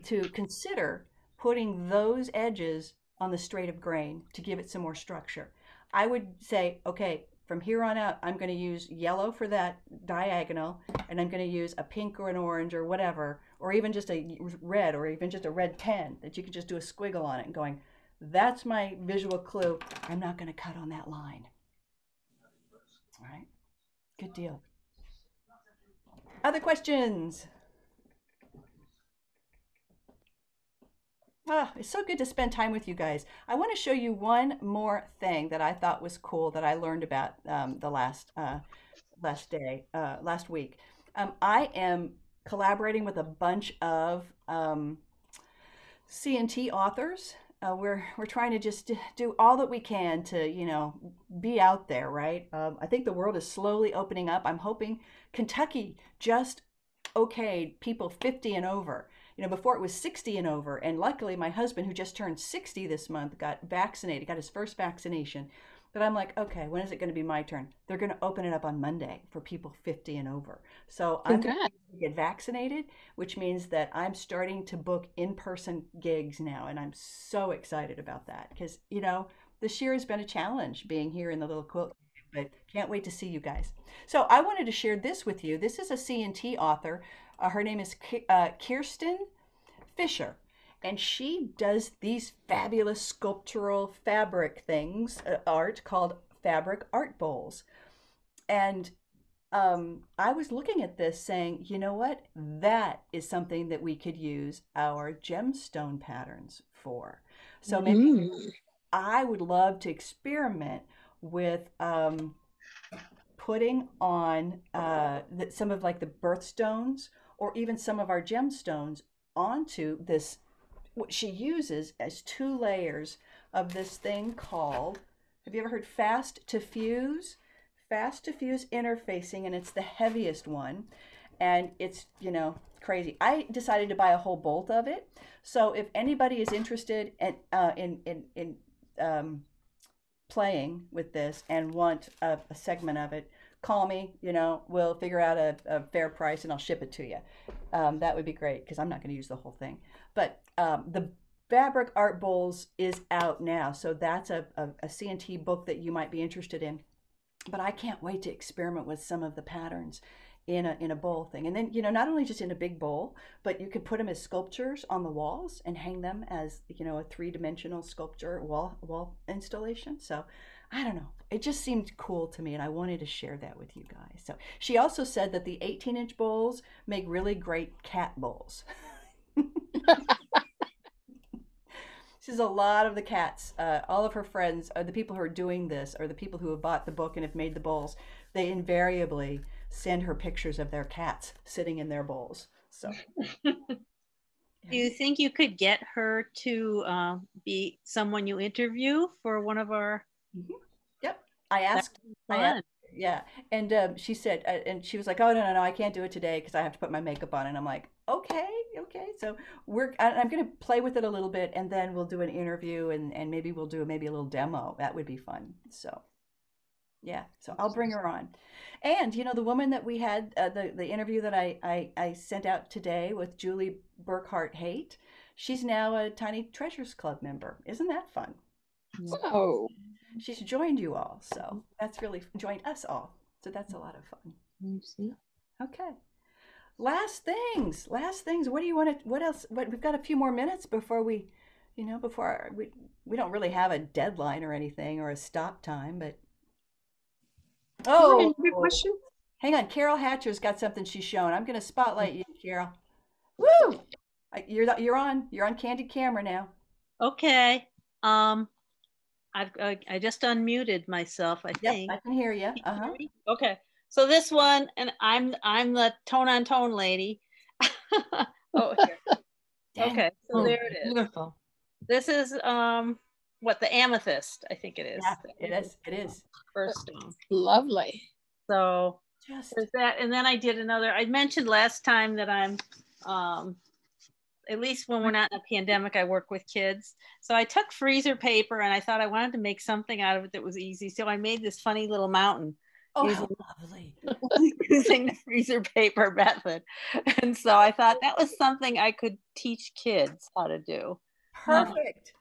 to consider putting those edges on the straight of grain to give it some more structure. I would say, okay, from here on out, I'm going to use yellow for that diagonal, and I'm going to use a pink or an orange or whatever, or even just a red, or even just a red pen that you can just do a squiggle on it and going, that's my visual clue. I'm not going to cut on that line. All right, good deal. Other questions? Oh, it's so good to spend time with you guys. I want to show you one more thing that I thought was cool that I learned about the last week. I am collaborating with a bunch of C&T authors. We're trying to just do all that we can to, be out there, right? I think the world is slowly opening up. I'm hoping Kentucky just okayed people 50 and over. Before it was 60 and over. And luckily, my husband, who just turned 60 this month, got vaccinated, got his first vaccination. But I'm like, okay, when is it going to be my turn? They're going to open it up on Monday for people 50 and over. So I'm going to get vaccinated, which means that I'm starting to book in-person gigs now. And I'm so excited about that because, this year has been a challenge being here in the little quilt, but can't wait to see you guys. So I wanted to share this with you. This is a C&T author. Her name is Kirsten Fisher, and she does these fabulous sculptural fabric things, art called fabric art bowls. And I was looking at this saying, you know what? That is something that we could use our gemstone patterns for. So maybe I would love to experiment with putting on some of like the birthstones or even some of our gemstones onto this, what she uses as 2 layers of this thing called, have you ever heard Fast to Fuse? Fast to Fuse interfacing, and it's the heaviest one. And it's, crazy. I decided to buy a whole bolt of it. So if anybody is interested in playing with this and want a segment of it, call me, we'll figure out a fair price and I'll ship it to you. That would be great because I'm not going to use the whole thing. But the Fabric Art Bowls is out now. So that's a C&T book that you might be interested in. But I can't wait to experiment with some of the patterns in a bowl thing. And then, not only just in a big bowl, but you could put them as sculptures on the walls and hang them as, a 3-dimensional sculpture wall installation. So I don't know. It just seemed cool to me, and I wanted to share that with you guys. So she also said that the 18-inch bowls make really great cat bowls. This is a lot of the cats. All of her friends, the people who are doing this, or the people who have bought the book and have made the bowls, they invariably send her pictures of their cats sitting in their bowls. So Do you think you could get her to be someone you interview for one of our? Yep. I asked, yeah. And she said, and she was like, oh, no, I can't do it today because I have to put my makeup on. And I'm like, okay. So I'm going to play with it a little bit, and then we'll do an interview, and maybe we'll do maybe a little demo. That would be fun. So yeah, so I'll bring her on. And the woman that we had, the interview that I sent out today with Julie Burkhart Haight, she's now a Tiny Treasures Club member. Isn't that fun? Oh. She's joined you all, so that's really joined us all. So that's a lot of fun. Okay. Last things. What do you want to? What else? We've got a few more minutes before we don't really have a deadline or anything or a stop time, but. Oh, good question. Hang on, Carol Hatcher's got something she's showing. I'm going to spotlight you, Carol. Woo! You're on candid camera now. Okay. I just unmuted myself, I think. I can hear you. Okay. So this one, and I'm the tone on tone lady. Oh, here. Okay. So there it is. Beautiful. This is what, the amethyst, I think it is. Yeah, it is. First stone. Lovely. So there's that. And then I did another, I mentioned last time that I'm at least when we're not in a pandemic, I work with kids. So I took freezer paper and I thought I wanted to make something out of it that was easy. So I made this funny little mountain. Oh, how lovely. Using the freezer paper method. And so I thought that was something I could teach kids how to do. Perfect.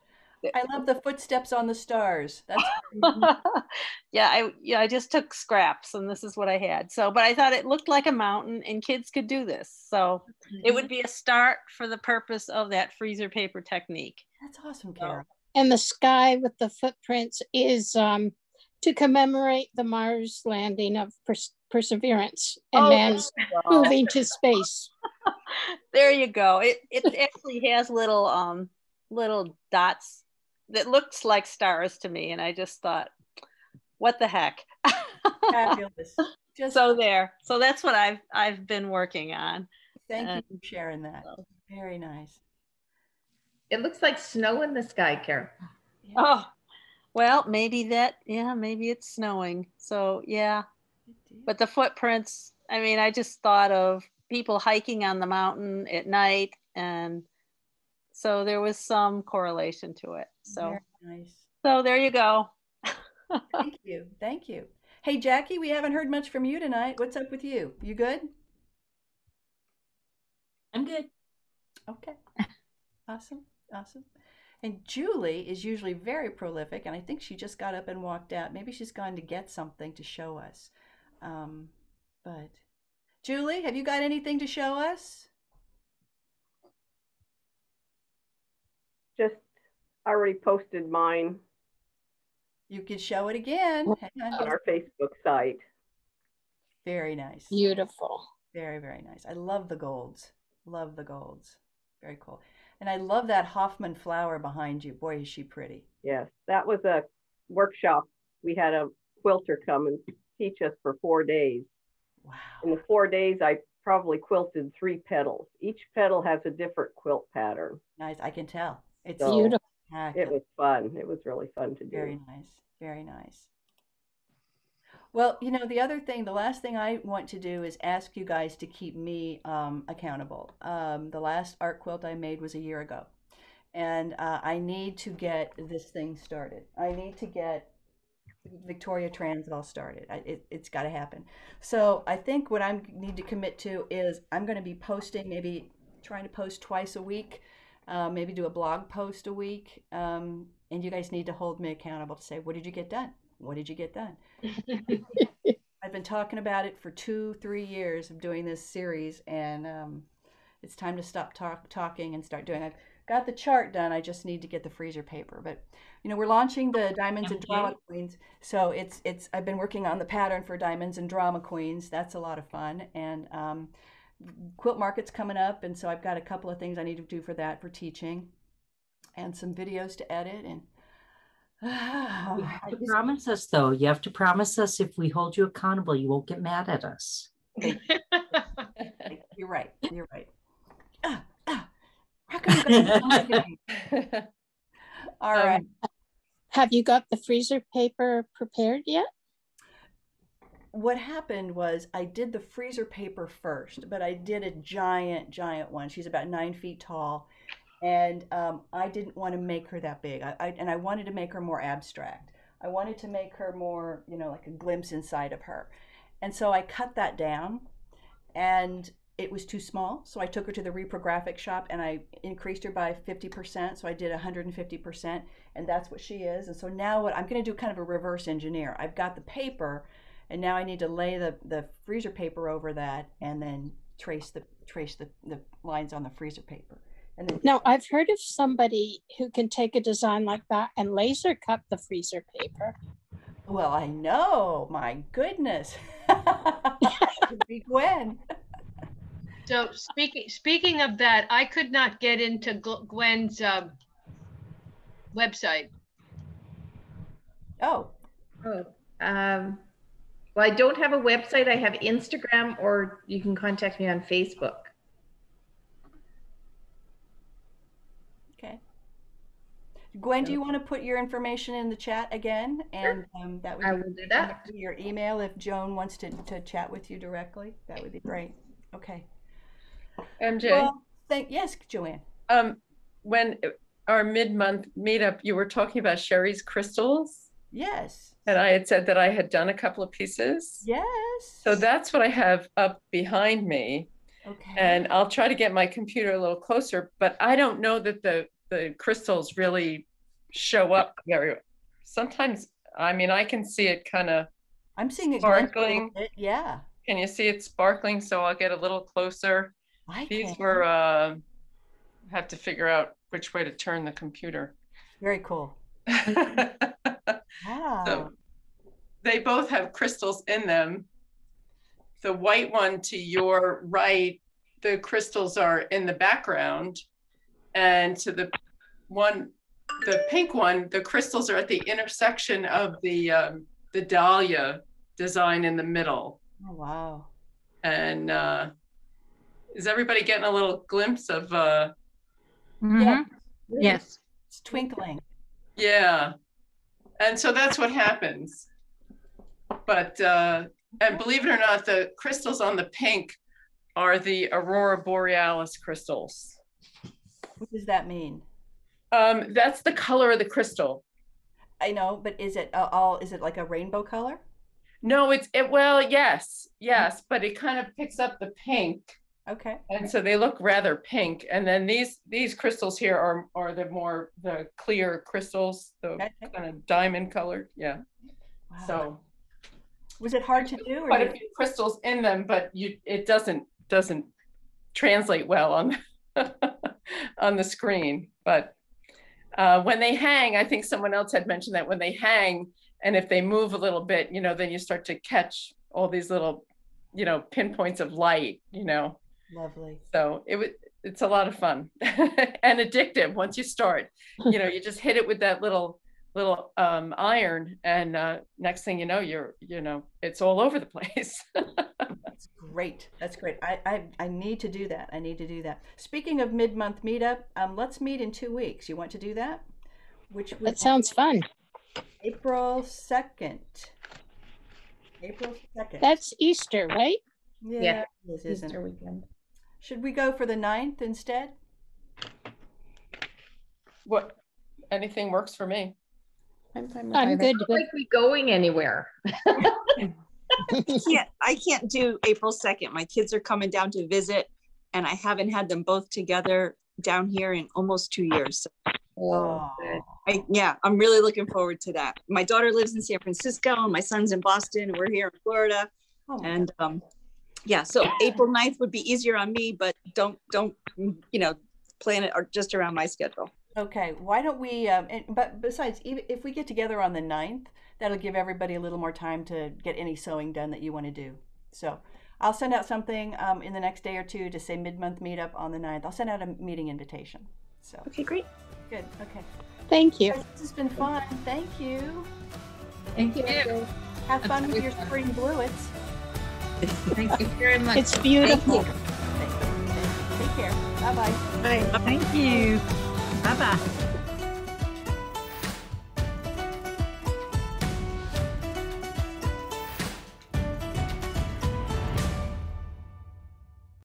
I love the footsteps on the stars. That's I just took scraps and this is what I had. So, but I thought it looked like a mountain and kids could do this. So it would be a start for the purpose of that freezer paper technique. That's awesome, Carol. And the sky with the footprints is to commemorate the Mars landing of Perseverance and man's moving to space. There you go. It actually has little dots that looks like stars to me, and I just thought, what the heck. Fabulous. So that's what I've been working on. Thank you for sharing that. Very nice. It looks like snow in the sky, Carol. Oh, well, maybe it's snowing. So yeah, but the footprints, I mean, I just thought of people hiking on the mountain at night, and so there was some correlation to it. So very nice. So there you go. Thank you. Hey, Jackie, we haven't heard much from you tonight. What's up with you? You good? I'm good. Okay. Awesome. And Julie is usually very prolific, and I think she just got up and walked out. Maybe she's gone to get something to show us. But Julie, have you got anything to show us? Just already posted mine. You could show it again. On our Facebook site. Very nice. Beautiful. Very, very nice. I love the golds. Love the golds. Very cool. And I love that Hoffman flower behind you. Boy, is she pretty. Yes, that was a workshop. We had a quilter come and teach us for 4 days. Wow. In the 4 days, I probably quilted 3 petals. Each petal has a different quilt pattern. Nice. I can tell. It's beautiful. It was fun. It was really fun to do. Very nice. Very nice. Well, the other thing, the last thing I want to do is ask you guys to keep me accountable. The last art quilt I made was a year ago. And I need to get this thing started. I need to get Victoria Transvaal started. It's got to happen. So I think what I need to commit to is I'm going to be posting, maybe trying to post twice a week, maybe do a blog post a week. And you guys need to hold me accountable to say, what did you get done? What did you get done? I've been talking about it for 2-3 years of doing this series, and it's time to stop talking and start doing. I've got the chart done. I just need to get the freezer paper. But we're launching the Diamonds and Drama Queens, so it's. I've been working on the pattern for Diamonds and Drama Queens. That's a lot of fun, and Quilt Market's coming up, and so I've got a couple of things I need to do for that, for teaching, and some videos to edit. And you have to promise us, though. You have to promise us if we hold you accountable, you won't get mad at us. You're right. You're right. All right. Have you got the freezer paper prepared yet? What happened was I did the freezer paper first, but I did a giant one. She's about 9 feet tall. And I didn't want to make her that big. I wanted to make her more abstract. I wanted to make her more, you know, like a glimpse inside of her. And so I cut that down, and it was too small. So I took her to the reprographic shop and I increased her by 50%. So I did 150%, and that's what she is. And so now what I'm going to do, kind of a reverse engineer. I've got the paper, and now I need to lay the freezer paper over that and then trace the lines on the freezer paper. And then, now, I've heard of somebody who can take a design like that and laser cut the freezer paper. Well, I know, my goodness. It would be Gwen. So speaking of that, I could not get into Gwen's website. Oh. Well, I don't have a website. I have Instagram, or you can contact me on Facebook. Okay. Gwen, do you want to put your information in the chat again? And that would I will do that. Your email if Joan wants to chat with you directly. That would be great. Okay. MJ. Well, yes, Joanne. When our mid-month meetup, you were talking about Sherry's crystals. Yes. And I had said that I had done a couple of pieces. Yes. So that's what I have up behind me. Okay. And I'll try to get my computer a little closer, but I don't know that the crystals really show up very well. Sometimes, I mean, I can see it kind of I'm seeing it sparkling. Yeah. Can you see it sparkling? So I'll get a little closer. These can. were, have to figure out which way to turn the computer. Very cool. Wow. So they both have crystals in them. The white one to your right, the crystals are in the background. And to the pink one, the crystals are at the intersection of the dahlia design in the middle. Oh, wow. And is everybody getting a little glimpse of Yeah. Yes. It's twinkling. Yeah. And so that's what happens. But and believe it or not, the crystals on the pink are the Aurora Borealis crystals. What does that mean? That's the color of the crystal. I know, but is it is it like a rainbow color? No, well, yes, but it kind of picks up the pink. Okay. And so they look rather pink. And then these crystals here are the clear crystals, the kind of diamond colored. Yeah. Wow. So was it hard to do? Or quite a few crystals in them, but it doesn't translate well on on the screen. But when they hang, I think someone else had mentioned that when they hang, and if they move a little bit, then you start to catch all these little, pinpoints of light, Lovely. So it's a lot of fun and addictive once you start. You just hit it with that little iron, and next thing you know, it's all over the place. That's great. That's great. I need to do that. I need to do that. Speaking of mid-month meetup, let's meet in 2 weeks. You want to do that? That sounds fun. April 2nd. April 2nd. That's Easter, right? Yeah. It is, Easter weekend. Should we go for the 9th instead? What? Anything works for me. I'm fine with I'm either. good. It's like we going anywhere. I can't do April 2nd. My kids are coming down to visit, and I haven't had them both together down here in almost 2 years. So, I'm really looking forward to that. My daughter lives in San Francisco, and my son's in Boston, and we're here in Florida. And so April 9th would be easier on me, but don't plan it or just around my schedule. Okay, why don't we, but besides, even if we get together on the 9th, that'll give everybody a little more time to get any sewing done that you want to do. So I'll send out something in the next day or two to say mid-month meetup on the 9th. I'll send out a meeting invitation. So okay, great. Good, okay. Thank you. This has been fun. Thank you. Thank you. Have fun with your spring bluets. Thank you very much. It's beautiful. Take care. Bye. Bye-bye. Bye. Thank you. Bye-bye.